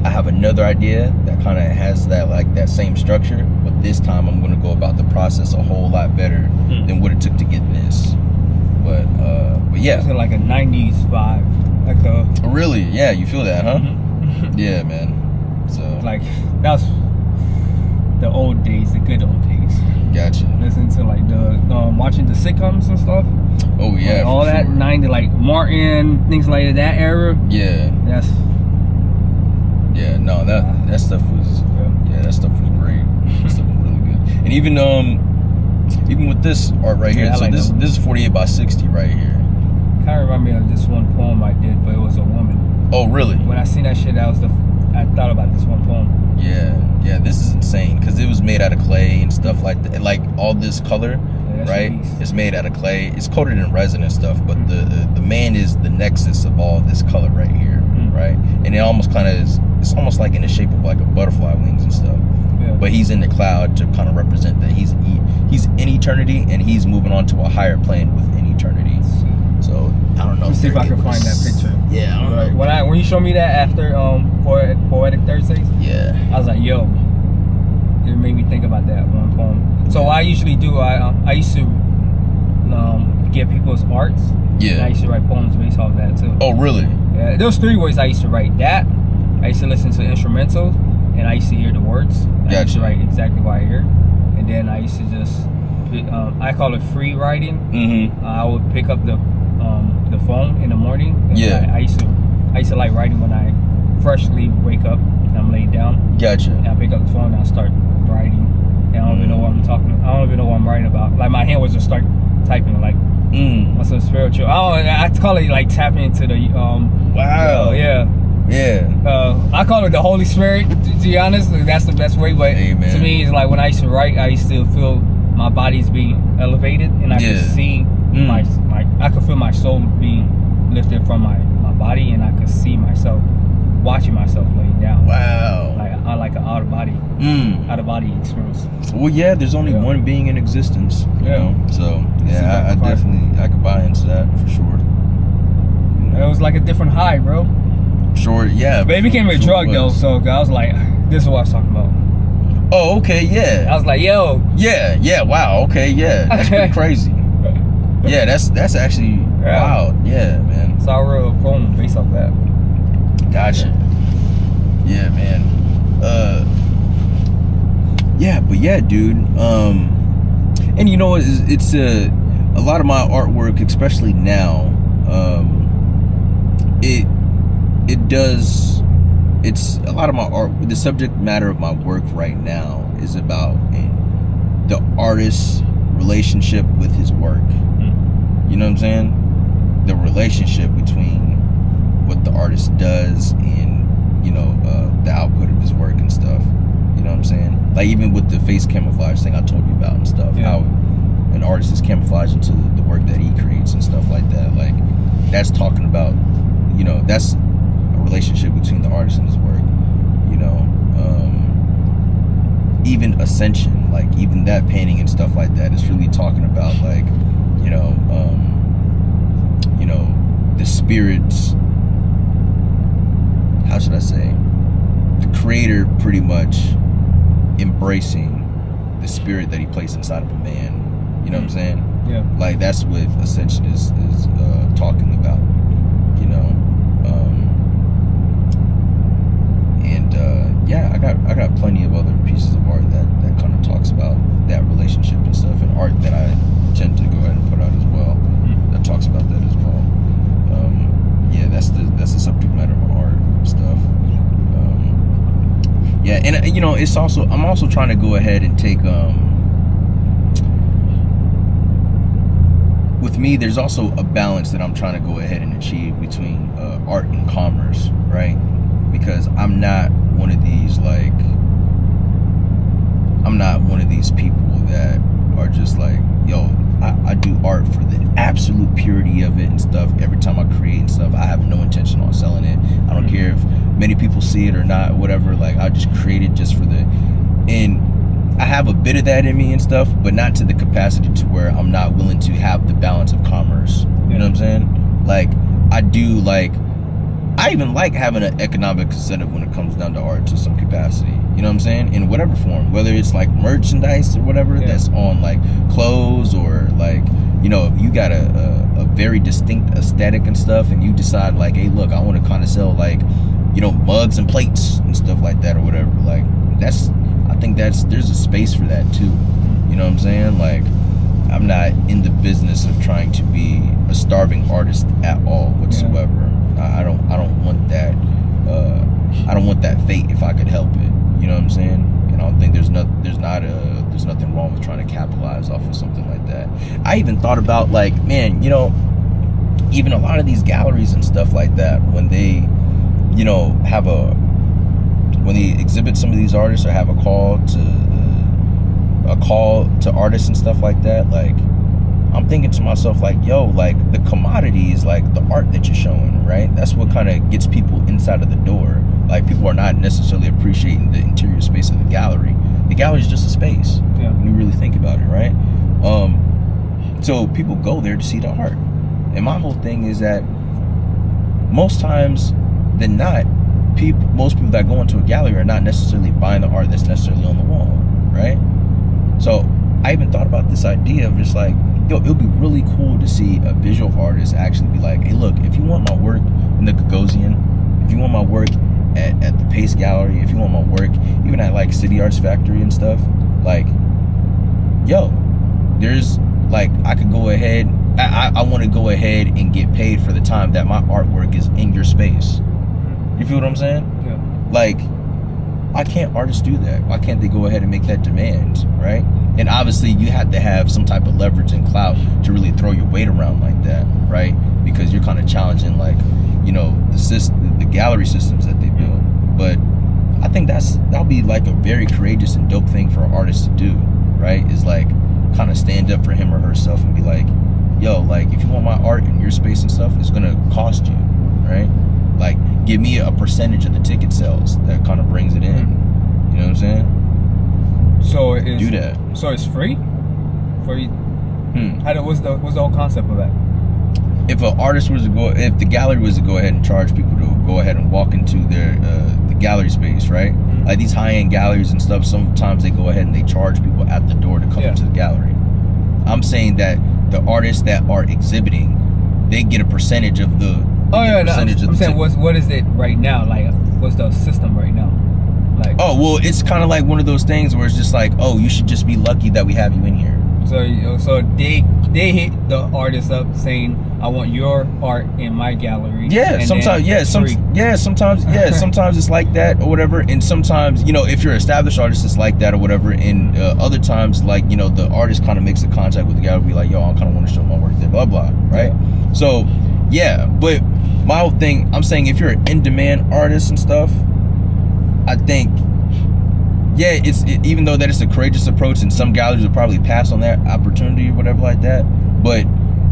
I have another idea that kind of has that same structure, but this time I'm going to go about the process a whole lot better than what it took to get this. But yeah, it's like a 90s vibe, like really, yeah, you feel that, huh? Yeah, man. So like that's the old days, the good old days. Gotcha. Listen to like the watching the sitcoms and stuff. Oh yeah, like, all that sure. 90 like Martin, things like that era. Yeah. Yeah, no, that stuff was that stuff was great. That stuff was really good. And even with this art right here, so like this is 48 by 60 right here. Kind of remind me of this one poem I did, but it was a woman. Oh really? When I seen that shit, I thought about this one poem. Yeah, this is insane because it was made out of clay and stuff like that. Like all this color, right? It's made out of clay. It's coated in resin and stuff, but the man is the nexus of all this color right here, right? And it almost kind of is. It's almost like in the shape of like a butterfly wings and stuff. Yeah. But he's in the cloud to kind of represent that he's in eternity and he's moving on to a higher plane within eternity. So don't know. Let's see if I can find that picture. Yeah, I don't know. When you showed me that after Poetic Thursdays, Yeah. I was like, yo, it made me think about that one poem. So what I usually do, I used to get people's arts. Yeah. And I used to write poems based off that too. Oh, really? Yeah, there was 3 ways I used to write that. I used to listen to instrumentals, and I used to hear the words. I used to write exactly what I hear, and then I used to just, I call it free writing. Mm-hmm. I would pick up the phone in the morning. And Yeah. I used to like writing when I freshly wake up and I'm laid down. Gotcha. And I pick up the phone and I start writing. And I don't even know what I'm talking. I don't even know what I'm writing about. Like my hand was just start typing like. What's some spiritual? I call it like tapping into the Wow. Yeah. I call it the Holy Spirit. To be honest, that's the best way. But Amen. to me, it's like when I used to write, I used to feel my body's being elevated, and I could see I could feel my soul being lifted from my body, and I could see myself watching myself laying down. Wow. Like an out of body experience. Well, yeah, there's only one being in existence. You know? So yeah, I definitely I could buy into that for sure. It was like a different high, bro. Sure, yeah. But it became a drug though, so I was like, this is what I was talking about. Oh, okay, yeah. I was like, yo. Yeah, wow, okay, yeah. That's pretty crazy. Yeah, that's actually wild. Yeah, man. So I wrote a poem based off that. Gotcha. Yeah, man. Yeah, but yeah, dude. And you know, it's a lot of my artwork, especially now. It's a lot of my art. The subject matter of my work right now is about the artist's relationship with his work. You know what I'm saying? The relationship between what the artist does and the output of his work and stuff. You know what I'm saying? Like even with the face camouflage thing I told you about and stuff. Yeah. How an artist is camouflaged into the work that he creates and stuff like that. Like that's talking about, that's a relationship between the artist and his work. Even Ascension, like even that painting and stuff like that is really talking about like, the spirits. How should I say? The creator pretty much embracing the spirit that he placed inside of a man. You know what I'm saying? Yeah. Like that's what Ascension is talking about. Yeah, I got plenty of other pieces of art that kind of talks about that relationship and stuff, and art that I tend to go ahead and put out as well. That talks about that as well. Yeah, that's the subject matter of my art stuff. Yeah, and it's also I'm also trying to go ahead and take with me. There's also a balance that I'm trying to go ahead and achieve between art and commerce, right? Because I'm not one of these people that are just like, yo, I do art for the absolute purity of it and stuff. Every time I create and stuff, I have no intention on selling it. I don't care if many people see it or not, whatever. Like I just create it just for and I have a bit of that in me and stuff, but not to the capacity to where I'm not willing to have the balance of commerce. You know what I'm saying? Like I even like having an economic incentive when it comes down to art to some capacity. You know what I'm saying? In whatever form, whether it's like merchandise or whatever that's on like clothes or like, if you got a very distinct aesthetic and stuff and you decide like, hey, look, I want to kind of sell like, mugs and plates and stuff like that or whatever. Like I think there's a space for that too. You know what I'm saying? Like I'm not in the business of trying to be a starving artist at all whatsoever. I don't want that. I don't want that fate if I could help it. You know what I'm saying? And I don't think there's nothing wrong with trying to capitalize off of something like that. I even thought about like, man, even a lot of these galleries and stuff like that, when they, when they exhibit some of these artists or have a call to artists and stuff like that, like I'm thinking to myself like, yo, like the commodity is like the art that you're showing, right? That's what kind of gets people inside of the door. Like people are not necessarily appreciating the interior space of the gallery. The gallery is just a space. When you really think about it, right? So people go there to see the art. And my whole thing is that most times than not, most people that go into a gallery are not necessarily buying the art that's necessarily on the wall, right? So I even thought about this idea of just like, yo, it would be really cool to see a visual artist actually be like, hey, look, if you want my work in the Gagosian, if you want my work at the Pace Gallery, if you want my work even at like City Arts Factory and stuff, like, yo, there's like, I could go ahead, I want to go ahead and get paid for the time that my artwork is in your space. You feel what I'm saying? Yeah. Like, why can't artists do that? Why can't they go ahead and make that demand, right? And obviously you have to have some type of leverage and clout to really throw your weight around like that, right? Because you're kind of challenging, like, you know, the gallery systems that they build. But I think that'll be like a very courageous and dope thing for an artist to do, right? Is like kind of stand up for him or herself and be like, yo, like, if you want my art in your space and stuff, it's gonna cost you, right? Like, give me a percentage of the ticket sales that kind of brings it in. You know what I'm saying? So do that. So it's free for you. What's the whole concept of that? If an artist was to if the gallery was to go ahead and charge people to go ahead and walk into their the gallery space, right? Like these high-end galleries and stuff, sometimes they go ahead and they charge people at the door to come into the gallery. I'm saying that the artists that are exhibiting, they get a percentage of the I'm saying what is it right now? Like, what's the system right now? Like, oh, well, it's kind of like one of those things where it's just like, oh, you should just be lucky that we have you in here. So they hit the artist up saying, I want your art in my gallery. Yeah, sometimes, sometimes it's like that or whatever. And sometimes, you know, if you're an established artist, it's like that or whatever. And other times, like, you know, the artist kind of makes a contact with the gallery, be like, yo, I kind of want to show my work there, blah, blah, right? Yeah. So, yeah, but my whole thing, I'm saying if you're an in-demand artist and stuff, I think, yeah, even though that it's a courageous approach and some galleries will probably pass on that opportunity or whatever like that, but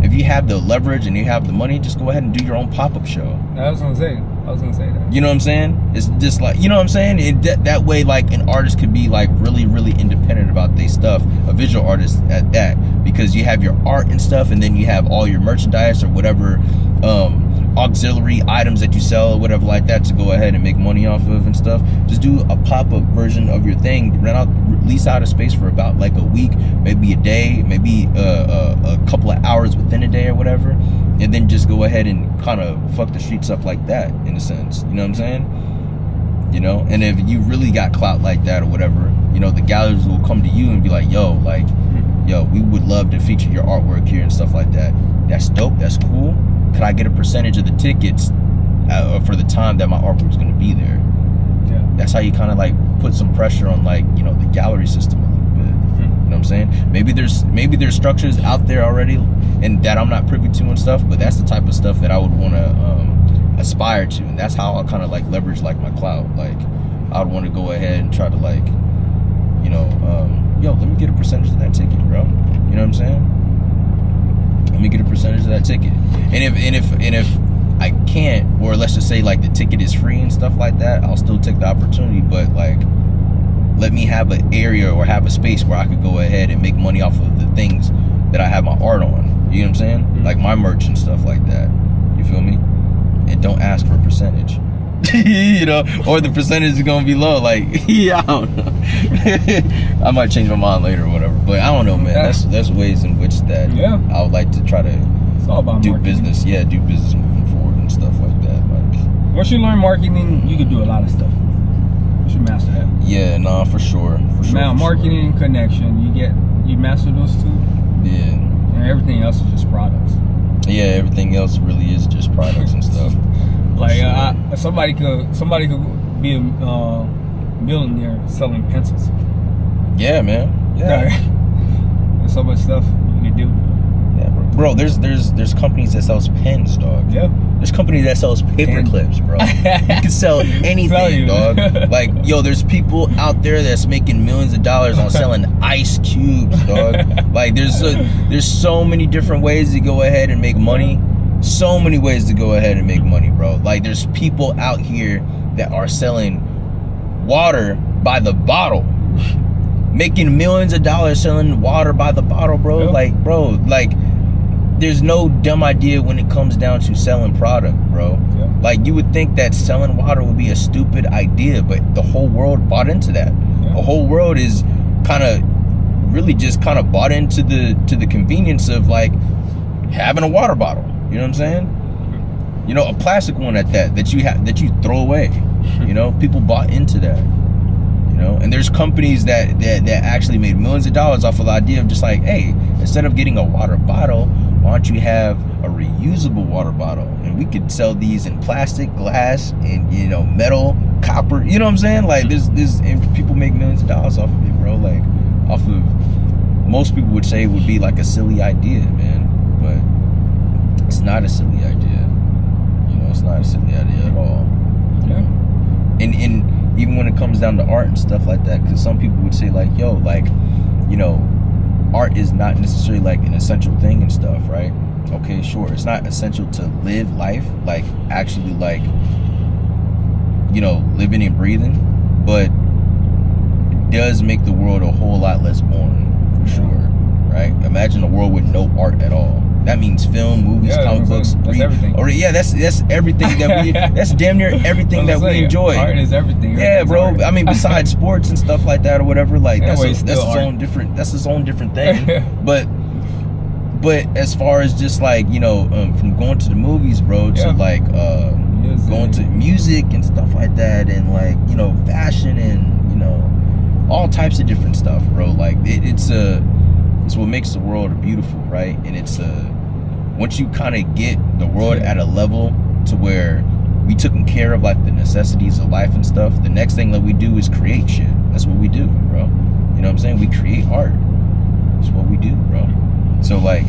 if you have the leverage and you have the money, just go ahead and do your own pop-up show. I was gonna say that. You know what I'm saying? It's just like, you know what I'm saying? That way, like, an artist could be like really, really independent about their stuff, a visual artist at that, because you have your art and stuff, and then you have all your merchandise or whatever auxiliary items that you sell or whatever like that to go ahead and make money off of and stuff. Just do a pop-up version of your thing, lease out a space for about like a week, maybe a day, maybe a couple of hours within a day or whatever, and then just go ahead and kind of fuck the streets up like that, in a sense. You know what I'm saying? You know, and if you really got clout like that or whatever, you know, the galleries will come to you and be like, yo, we would love to feature your artwork here and stuff like that. That's dope, that's cool. Could I get a percentage of the tickets for the time that my artwork is going to be there? Yeah. That's how you kind of like put some pressure on, like, you know, the gallery system a little bit. You know what I'm saying? Maybe there's structures out there already and that I'm not privy to and stuff, but that's the type of stuff that I would want to aspire to, and that's how I kind of like leverage like my clout. Like, I would want to go ahead and try to, like, you know, yo, let me get a percentage of that ticket, bro. You know what I'm saying? Let me get a percentage of that ticket. And if I can't, or let's just say like the ticket is free and stuff like that, I'll still take the opportunity, but like, let me have an area or have a space where I could go ahead and make money off of the things that I have my art on. You know what I'm saying? Mm-hmm. Like my merch and stuff like that. You feel me? And don't ask for a percentage. You know, or the percentage is gonna be low. Like, yeah, I don't know. I might change my mind later or whatever, but I don't know, man. That's ways in which that I would like to try to do business. Yeah, do business moving forward and stuff like that. Like, once you learn marketing, you can do a lot of stuff. You should master that. Yeah, nah, for sure. Now, marketing and connection, you master those two. Yeah. And everything else is just products. Yeah, everything else really is just products and stuff. Like, somebody could be a millionaire selling pencils. Yeah, man. Yeah. There's so much stuff you can do. Yeah, bro. There's companies that sells pens, dog. Yeah. There's companies that sells paper clips, bro. You can sell anything, dog. Like, yo, there's people out there that's making millions of dollars on selling ice cubes, dog. Like, there's so many different ways to go ahead and make money. So many ways to go ahead and make money, bro. Like, there's people out here that are selling water by the bottle, making millions of dollars selling water by the bottle, bro. Yep. Like, bro, like, there's no dumb idea when it comes down to selling product, bro. Yeah. Like, you would think that selling water would be a stupid idea, but the whole world bought into that. Yeah. The whole world is kind of really just kind of bought into the convenience of like having a water bottle. You know what I'm saying? You know, a plastic one at that you throw away. You know, people bought into that. You know, and there's companies that actually made millions of dollars off of the idea of just like, hey, instead of getting a water bottle, why don't you have a reusable water bottle? And we could sell these in plastic, glass, and, you know, metal, copper. You know what I'm saying? Like, there's and people make millions of dollars off of it, bro. Like, off of, most people would say it would be like a silly idea, man. But it's not a silly idea. You know, it's not a silly idea at all. Yeah. And even when it comes down to art and stuff like that, because some people would say like, yo, like, you know, art is not necessarily like an essential thing and stuff, right? Okay, sure, it's not essential to live life, like actually like, you know, living and breathing, but it does make the world a whole lot less boring, for sure, right? Imagine a world with no art at all. That means film, movies, comic books. That's everything. Or that's everything that we. That's damn near everything that we enjoy. Art is everything. Yeah, bro. Art. I mean, besides sports and stuff like that or whatever, like Yeah, that's well, its own different. That's its own different thing. but as far as just like, you know, from going to the movies, bro, to like going to music and stuff like that, and like, you know, fashion and, you know, all types of different stuff, bro. Like it's what makes the world beautiful, right? And it's once you kind of get the world at a level to where we taking care of like the necessities of life and stuff, the next thing that we do is create shit. That's what we do, bro. You know what I'm saying? We create art. That's what we do, bro. So like,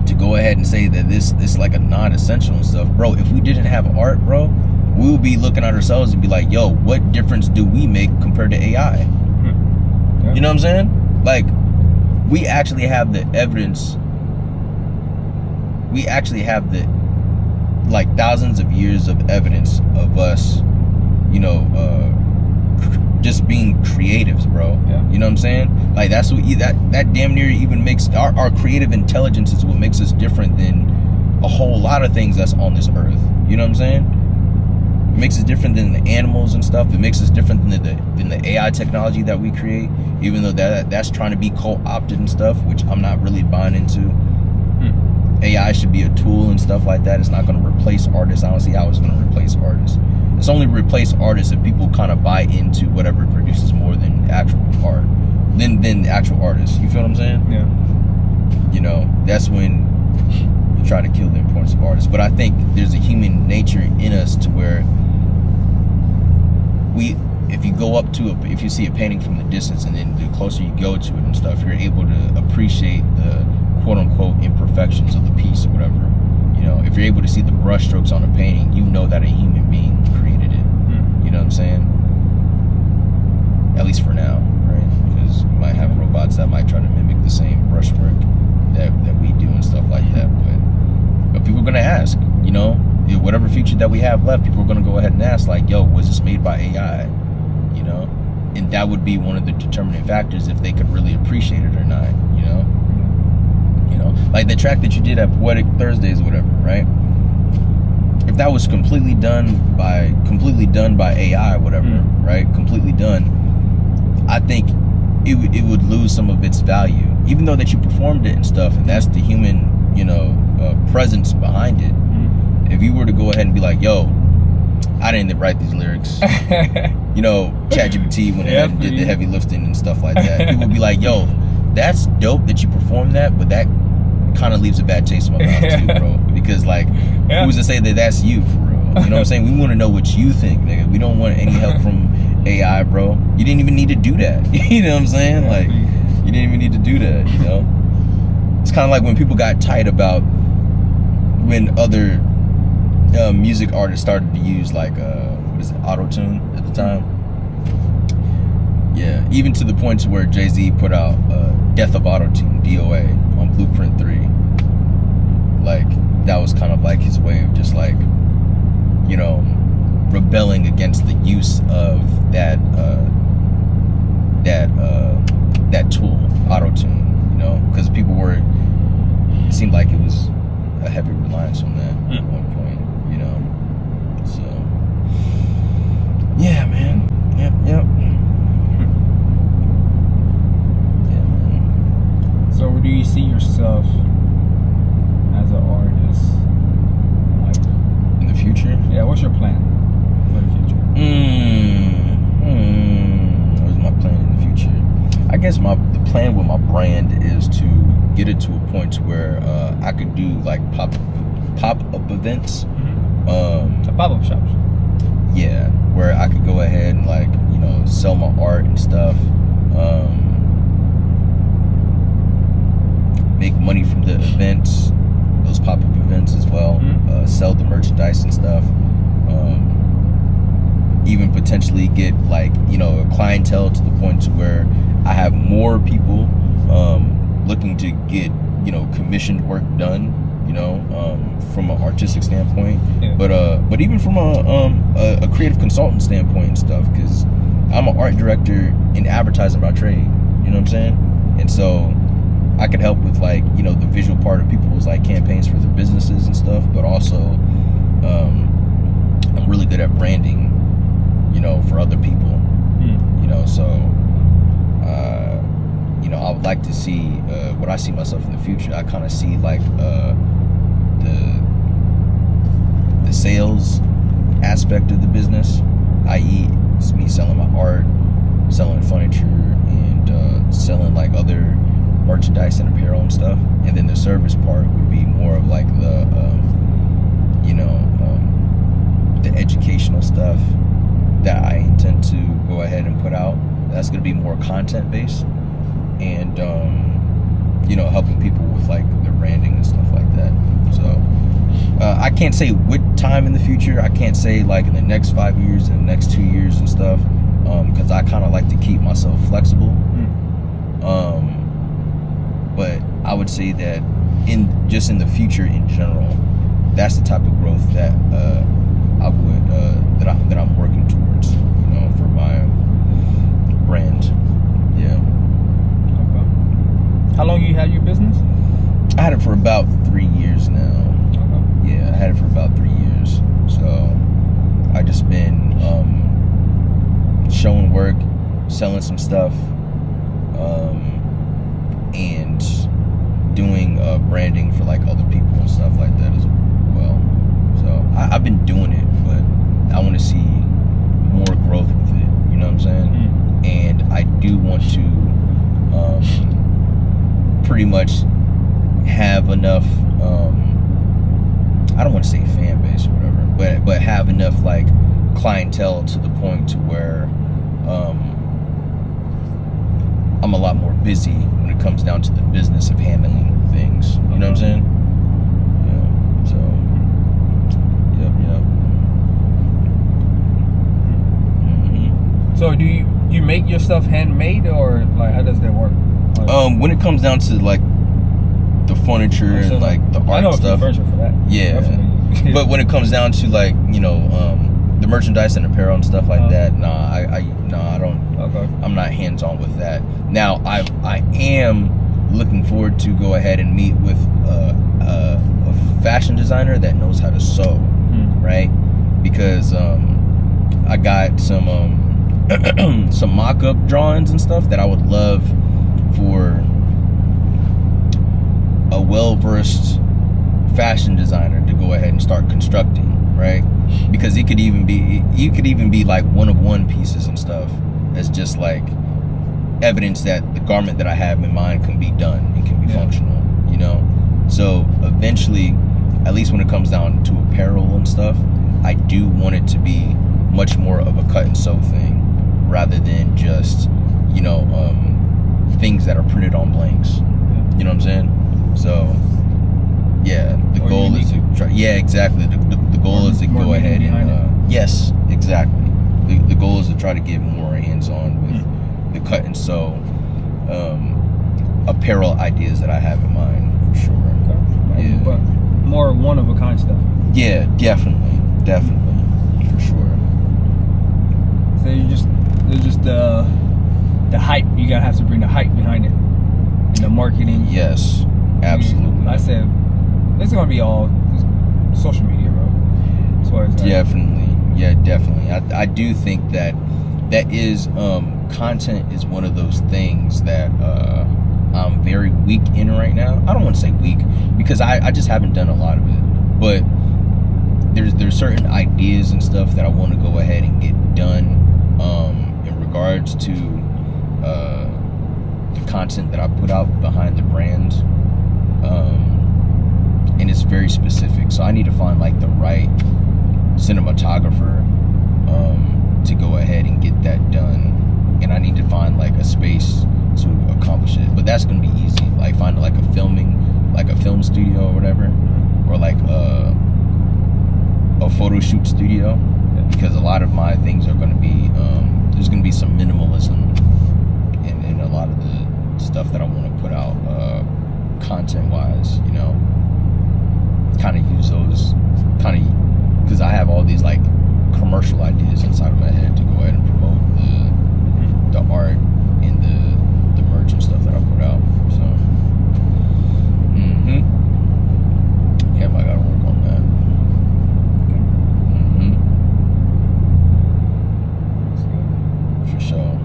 to go ahead and say that this like a non-essential and stuff, bro, if we didn't have art, bro, we would be looking at ourselves and be like, yo, what difference do we make compared to AI? Yeah. You know what I'm saying? Like, we actually have the evidence. We actually have the, like, thousands of years of evidence of us, you know, just being creatives, bro. Yeah. You know what I'm saying? Like, that's what that damn near even makes our creative intelligence is what makes us different than a whole lot of things that's on this earth. You know what I'm saying? It makes us different than the animals and stuff. It makes us different than the AI technology that we create, even though that's trying to be co-opted and stuff, which I'm not really buying into. AI should be a tool and stuff like that. It's not going to replace artists. I don't see how it's going to replace artists. It's only replace artists if people kind of buy into whatever produces more than actual art, than the actual artists. You feel what I'm saying? Yeah. You know, that's when you try to kill the importance of artists. But I think there's a human nature in us to where if you go up to if you see a painting from the distance and then the closer you go to it and stuff, you're able to appreciate the quote-unquote imperfections of the piece or whatever. You know, if you're able to see the brush strokes on a painting, you know that a human being created it. You know what I'm saying? At least for now, right? Because you might have robots that might try to mimic the same brushwork that we do and stuff like that. But people are gonna ask, you know, whatever future that we have left, people are gonna go ahead and ask, like, yo, was this made by AI? You know? And that would be one of the determining factors if they could really appreciate it or not, you know? Like the track that you did at Poetic Thursdays or whatever, right? If that was completely done by AI, whatever, right? Completely done, I think it would lose some of its value, even though that you performed it and stuff, and that's the human, you know, presence behind it. If you were to go ahead and be like, yo, I didn't write these lyrics, you know, ChatGPT went ahead and did the heavy lifting and stuff like that, people would be like, yo, that's dope that you performed that, but that kind of leaves a bad taste in my mouth too, bro. Because like, who's to say that that's you for real? You know what I'm saying? We want to know what you think, nigga. We don't want any help from AI, bro. You didn't even need to do that. You know what I'm saying? Like, you didn't even need to do that. You know, it's kind of like when people got tight about when other music artists started to use like what is it, auto-tune at the time. Yeah, even to the point to where Jay-Z put out Death of Auto-Tune, DOA, on Blueprint 3. Like, that was kind of like his way of just like, you know, rebelling against the use of that tool, auto-tune, you know, because people were, it seemed Where do you see yourself as an artist? Like, in the future? yeah, what's your plan for the future? What's my plan in the future? I guess the plan with my brand is to get it to a point where I could do like pop-up events. The pop-up shops. Yeah, where I could go ahead and like, you know, sell my art and stuff. Make money from the events, those pop-up events as well. Sell the merchandise and stuff. Even potentially get like, you know, a clientele to the point to where I have more people looking to get, you know, commissioned work done, you know, from an artistic standpoint. Yeah. But even from a creative consultant standpoint and stuff, because I'm an art director in advertising by trade, you know what I'm saying? And so I could help with like, you know, the visual part of people's like campaigns for their businesses and stuff, but also I'm really good at branding, you know, for other people, you know, so you know, I would like to see what I see myself in the future. I kind of see like the sales aspect of the business, i.e. it's me selling my art, selling furniture, and selling like other merchandise and apparel and stuff. And then the service part would be more of like the you know, the educational stuff that I intend to go ahead and put out. That's going to be more content based, and you know, helping people with like their branding and stuff like that. So I can't say what time in the future. I can't say like in the next 5 years and the next 2 years and stuff, because I kind of like to keep myself flexible. But I would say that in the future in general, that's the type of growth that I would that I'm working towards, you know, for my brand. Yeah. Okay. How long you had your business? I had it for about 3 years now. Okay. Yeah, I had it for about 3 years. So I just been showing work, selling some stuff, and doing branding for like other people and stuff like that as well. So I've been doing it, but I want to see more growth with it. You know what I'm saying? And I do want to pretty much have enough. I don't want to say fan base or whatever, but have enough like clientele to the point to where I'm a lot more busy when it comes down to the business of handling things. You know what I'm saying? Yeah. So, yep. So do you make your stuff handmade, or like how does that work? Like, when it comes down to like the furniture and like the art I know stuff, furniture for that. yeah. But when it comes down to like, you know, the merchandise and apparel and stuff like that, I don't. Okay. I'm not hands on with that. Now I am looking forward to go ahead and meet with a fashion designer that knows how to sew, right? Because I got some some mock-up drawings and stuff that I would love for a well-versed fashion designer to go ahead and start constructing, right? Because you could even be like one-of-one pieces and stuff as just like evidence that the garment that I have in mind can be done and can be functional, you know? So eventually, at least when it comes down to apparel and stuff, I do want it to be much more of a cut and sew thing rather than just, you know, things that are printed on blanks. You know what I'm saying? So yeah, the goal is to try. Yeah, exactly. The goal is to go ahead and yes, exactly. The goal is to try to get more hands-on with the cut and sew apparel ideas that I have in mind, for sure. Okay. Yeah. But more one-of-a-kind stuff. Yeah, definitely, for sure. So it's just the hype. You gotta have to bring the hype behind it, and the marketing. Yes, absolutely. I said it's gonna be all social media, bro. That's why it's definitely. Yeah, definitely. I do think that is content is one of those things that I'm very weak in right now. I don't want to say weak because I just haven't done a lot of it. But there's certain ideas and stuff that I want to go ahead and get done in regards to the content that I put out behind the brand. And it's very specific. So I need to find like the right cinematographer to go ahead and get that done. And I need to find like a space to accomplish it. But that's gonna be easy. Like finding like a film studio or whatever, or like a photo shoot studio. Because a lot of my things are gonna be there's gonna be some minimalism in a lot of the stuff that I want to put out content wise, you know. Kind of use those because I have all these like commercial ideas inside of my head to go ahead and promote the art and the merch and stuff that I put out. So yeah, but I gotta work on that. For sure.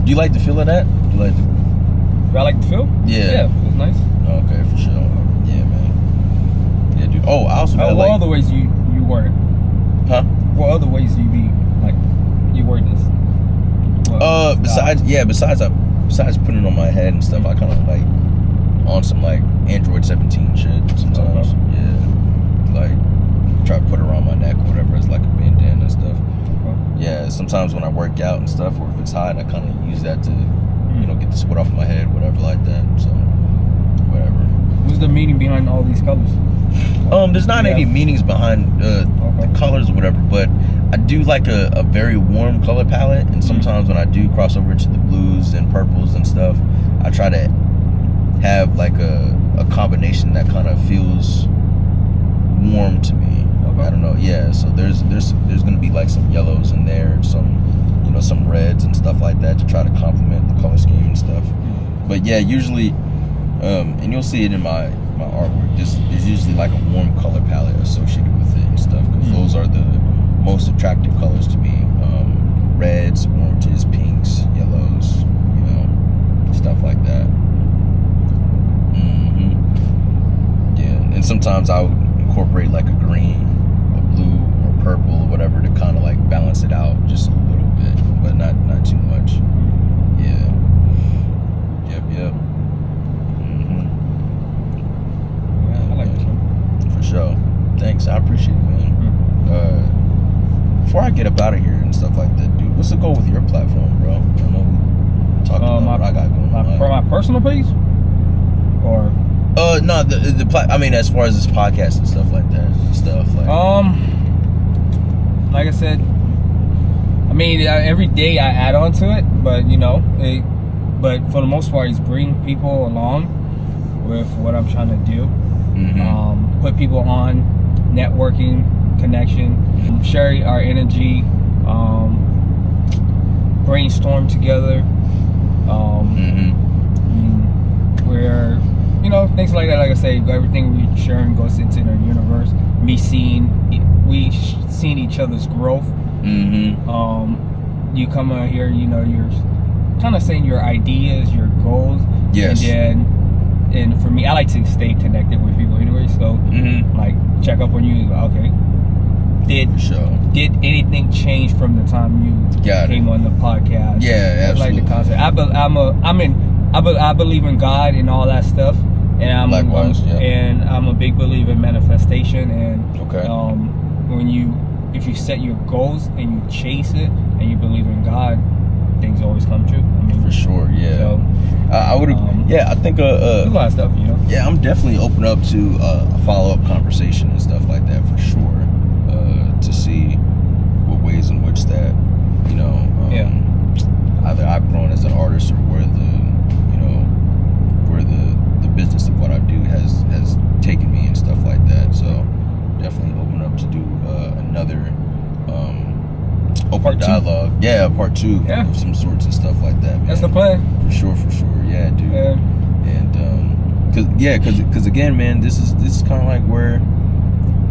Do you like the feel of that? Do you like the Do I like the feel? Yeah. It was nice. Okay, for sure. Yeah, man. Yeah, dude. Oh, I also got what like... other ways you word? Huh? What other ways do you be, like, you word this? Besides putting it on my head and stuff, I kind of like on some like Android 17 shit sometimes. Yeah. Like try to put it around my neck or whatever as like a bandana and stuff. Yeah, sometimes when I work out and stuff, or if it's hot, I kind of use that to, you know, get the sweat off my head, whatever like that. So, whatever. What's the meaning behind all these colors? There's not any meanings behind the colors or whatever, but I do like a very warm color palette, and sometimes when I do cross over into the blues and purples and stuff, I try to have like a combination that kind of feels warm to me. I don't know. Yeah, so there's gonna be like some yellows in there, and some, you know, some reds and stuff like that to try to complement the color scheme and stuff. But yeah, usually, and you'll see it in my artwork. There's usually like a warm color palette associated with it and stuff, because those are the most attractive colors to me. Reds, oranges, pinks, yellows, you know, stuff like that. Yeah, and sometimes I would incorporate like a green, blue, or purple or whatever to kind of like balance it out just a little bit, but not too much. Yeah. Yep. Yeah, I like this one. For sure. Thanks, I appreciate it, man. Before I get up out of here and stuff like that, dude, what's the goal with your platform, bro? I know we talked about what I got going on. For my personal page, or no, I mean, as far as this podcast and stuff like that, like I said, I mean, every day I add on to it, but you know, but for the most part, it's bring people along with what I'm trying to do. Put people on, networking, connection, share our energy, brainstorm together. Where, you know, things like that. Like I say, everything we sharing goes into the universe. We seeing each other's growth. You come out here, you know, you're kind of saying your ideas, your goals. Yes. And for me, I like to stay connected with people anyway. So, like, check up on you. Okay. Did anything change from the time you came on the podcast? Yeah, absolutely. Like the concept. I believe in God and all that stuff, and Likewise, and I'm a big believer in manifestation. And if you set your goals and you chase it and you believe in God, things always come true. I mean, for sure, yeah. So, I would, I think a lot of stuff, you know. Yeah, I'm definitely open up to a follow-up conversation and stuff like that for sure. To see what ways in which that, you know, either I've grown as an artist or where the business of what I do has taken me and stuff like that. So definitely open up to do another open dialogue. Part two of some sorts and stuff like that, man. That's the plan. For sure. Yeah, dude. Yeah. And cause again, man, this is kind of like where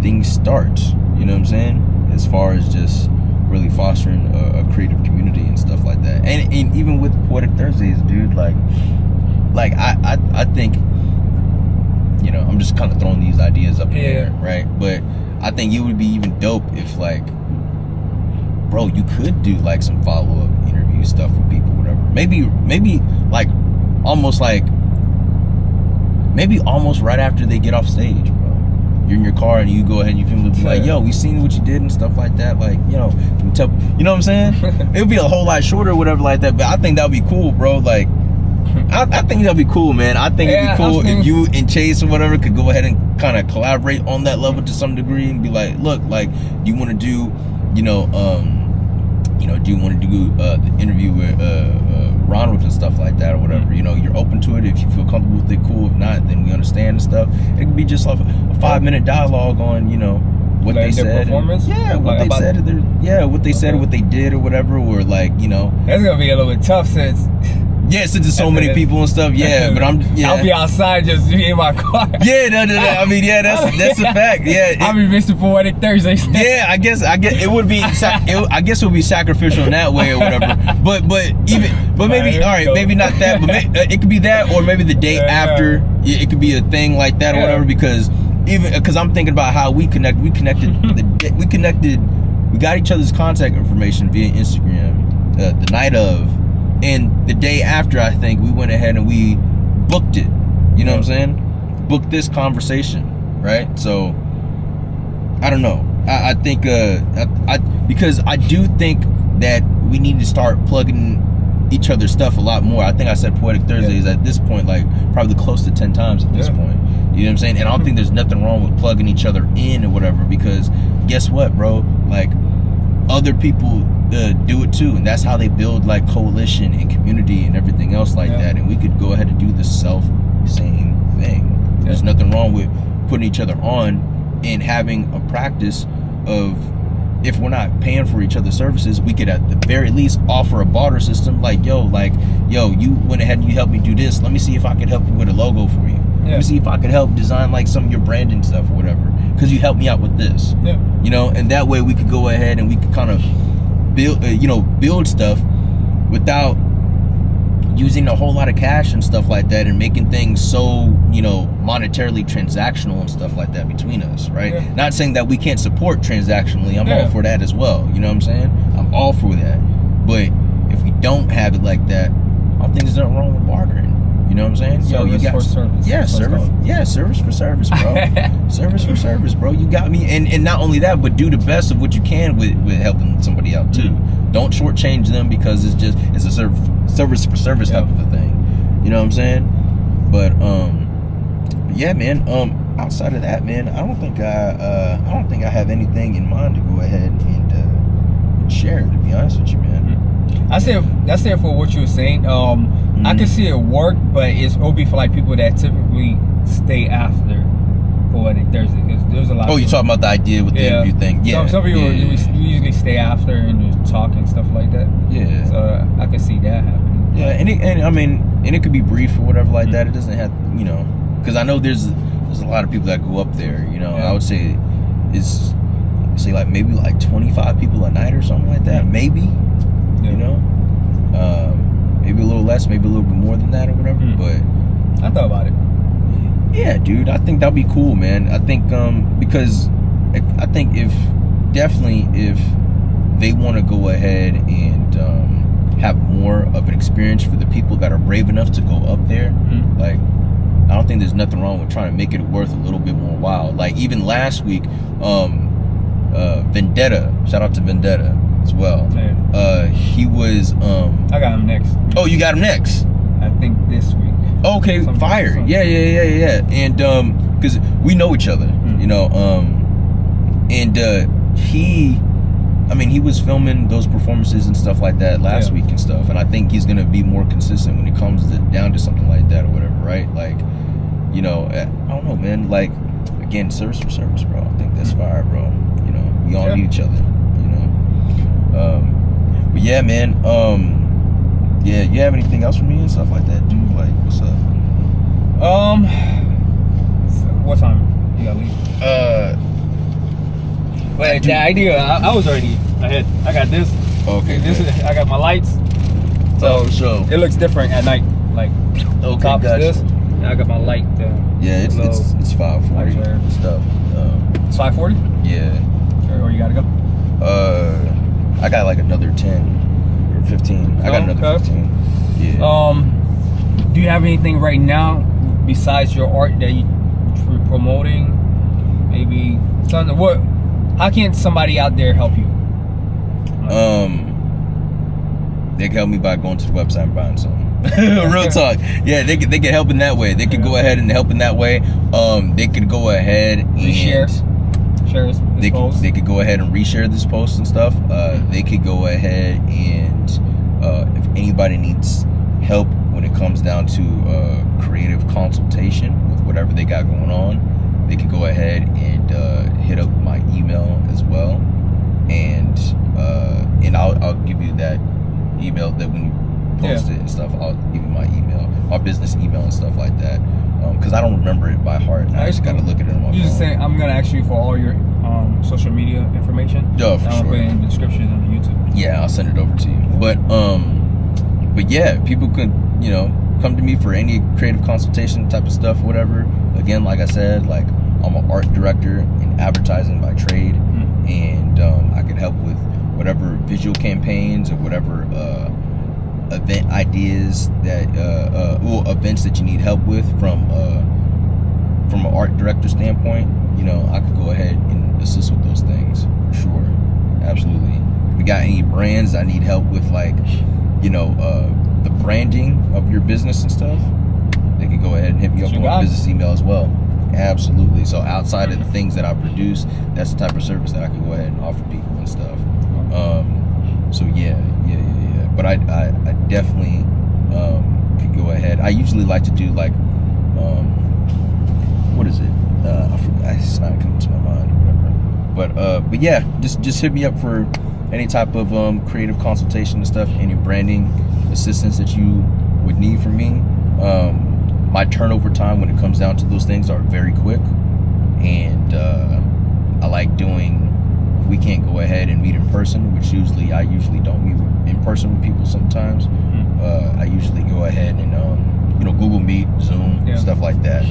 things start. You know what I'm saying? As far as just really fostering a creative community and stuff like that. And even with Poetic Thursdays, dude, like I think, you know, I'm just kind of throwing these ideas up in the air, right? But I think it would be even dope if, like, bro, you could do like some follow-up interview stuff with people, whatever. Maybe like almost right after they get off stage, bro. You're in your car and you go ahead and you film it, be like, yo, we seen what you did and stuff like that. Like, you know, can you tell, you know what I'm saying? It would be a whole lot shorter or whatever like that. But I think that would be cool, bro. Like, I think that'd be cool, man. I think it'd be cool if you and Chase or whatever could go ahead and kind of collaborate on that level to some degree and be like, look, like, do you want to do, do you want to do the interview with Ronald and stuff like that or whatever? You know, you're open to it. If you feel comfortable with it, cool. If not, then we understand and stuff. It could be just like a 5-minute dialogue on, you know, what like they said. Performance? What they said. What they said, or what they did or whatever. Or like, you know. That's going to be a little bit tough since since there's so many people and stuff. Yeah, but I'll be outside just in my car. Yeah, no. I mean, yeah, that's a fact. Yeah, I'll be Mr. Poetic Thursday. Yeah, I guess it would be. I guess it would be sacrificial in that way or whatever. But maybe all right, maybe not that. But it could be that, or maybe the day after. It could be a thing like that or whatever. Because I'm thinking about how we connected. We got each other's contact information via Instagram the night of. And the day after, I think, we went ahead and we booked it. You know what I'm saying? Booked this conversation, right? So, I don't know. I think, because I do think that we need to start plugging each other's stuff a lot more. I think I said Poetic Thursdays at this point, like, probably close to 10 times at this point. You know what I'm saying? And I don't think there's nothing wrong with plugging each other in or whatever, because guess what, bro? Like, other people do it too, and that's how they build like coalition and community and everything else like that. And we could go ahead and do the same thing. There's nothing wrong with putting each other on and having a practice of, if we're not paying for each other's services, we could at the very least offer a barter system. Like, yo, you went ahead and you helped me do this. Let me see if I could help you with a logo for you. Let me see if I could help design like some of your branding stuff or whatever, because you helped me out with this. You know, and that way we could go ahead and we could kind of build stuff without using a whole lot of cash and stuff like that, and making things so, you know, monetarily transactional and stuff like that between us, right? Not saying that we can't support transactionally. I'm all for that as well. You know what I'm saying? I'm all for that. But if we don't have it like that, I don't think there's nothing wrong with bartering. You know what I'm saying? Service you got for service. Yeah, service for service, bro. Service for service, bro. You got me. And not only that, but do the best of what you can with helping somebody out too. Don't shortchange them, because it's a service for service type of a thing. You know what I'm saying? But yeah, man. Outside of that, man, I don't think I have anything in mind to go ahead and share, to be honest with you, man. That's it for what you were saying. I can see it work, but it'll be for like people that typically stay after Poetic Thursday, because there's a lot. Oh, you're talking about the idea with the interview thing. Yeah. Some people usually stay after and just talk and stuff like that. Yeah. So I can see that happening. Yeah, and it could be brief or whatever like that. It doesn't have, you know, because I know there's a lot of people that go up there. You know, I would say it's like maybe like 25 people a night or something like that. Maybe. You know, maybe a little less, maybe a little bit more than that or whatever. But I thought about it. Yeah, dude, I think that'd be cool, man. I think because I think if they want to go ahead and have more of an experience for the people that are brave enough to go up there, like, I don't think there's nothing wrong with trying to make it worth a little bit more while. Like, even last week, Vendetta, shout out to Vendetta as well. He was I got him next. Oh, you got him next? I think this week. Okay, fire. Yeah. And because we know each other, you know, and he was filming those performances and stuff like that last week and stuff, and I think he's gonna be more consistent when it comes down to something like that or whatever, right? Like, you know, I don't know, man. Like, again, service for service, bro. I think that's fire, bro. You know, we all need each other. But yeah, man. Yeah, you have anything else for me and stuff like that, dude? Like, what's up? What time you gotta leave? But the idea, I was already ahead. I got this. Okay. I got my lights. So sure. it looks different at night. Like top gotcha. is this. And I got my light. Yeah, it's 540 Lights stuff. It's 540. Yeah. Or you gotta go. I got like another 10 or 15. I got another 15. Yeah. Do you have anything right now besides your art that you're promoting? Maybe something. What? How can somebody out there help you? They can help me by going to the website and buying something. Real talk. Yeah, they can help in that way. They can go ahead and help in that way. They could go ahead and share this post. They could go ahead and reshare this post and stuff. They could go ahead and if anybody needs help when it comes down to creative consultation with whatever they got going on, they could go ahead and hit up my email as well, and I'll give you that email that when you post it and stuff, I'll give you my email, my business email and stuff like that, because I don't remember it by heart. I just gotta look at it on my phone. You just saying I'm gonna ask you for all your social media information. Yeah, for I'll sure. put it in the description on YouTube. Yeah, I'll send it over to you. But yeah, people could, come to me for any creative consultation type of stuff, whatever. Again, like I said, like I'm an art director in advertising by trade, and I could help with whatever visual campaigns or whatever event ideas that events that you need help with from an art director standpoint. I could go ahead and assist with those things for sure. Absolutely. If you got any brands I need help with, like the branding of your business and stuff, they can go ahead and hit me up on my business email as well. Absolutely. So outside of the things that I produce, that's the type of service that I can go ahead and offer people and stuff. So yeah. But I definitely could go ahead. I usually like to do like what is it? I forgot. It's not coming to my mind or whatever. But yeah, just hit me up for any type of creative consultation and stuff, any branding assistance that you would need from me. My turnover time when it comes down to those things are very quick, and I like doing, if we can't go ahead and meet in person, which I usually don't meet in person with people sometimes. I usually go ahead and Google Meet, Zoom, stuff like that,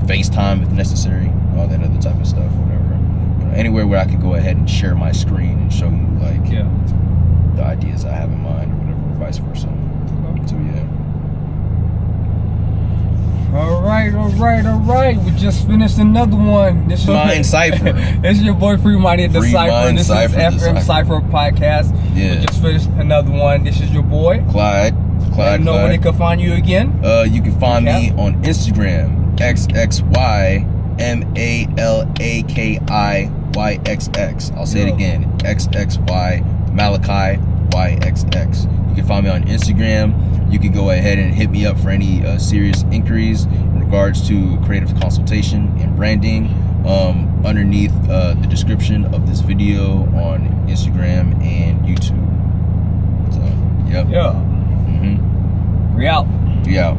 FaceTime if necessary, all that other type of stuff, whatever. Anywhere where I could go ahead and share my screen and show you the ideas I have in mind or whatever, or vice versa. So yeah. All right. We just finished another one. This is Mind Cypher. This is your boy Free Minded the Cypher. This is FM Cypher podcast. Yeah. We just finished another one. This is your boy Clyde. Let them know where they can find you again. You can find me on Instagram, XXYMALAKIYXX. I'll say it again, XXY Malachi YXX. You can find me on Instagram. You can go ahead and hit me up for any serious inquiries in regards to creative consultation and branding underneath the description of this video on Instagram and YouTube. So, yep. Yeah. We out. We out.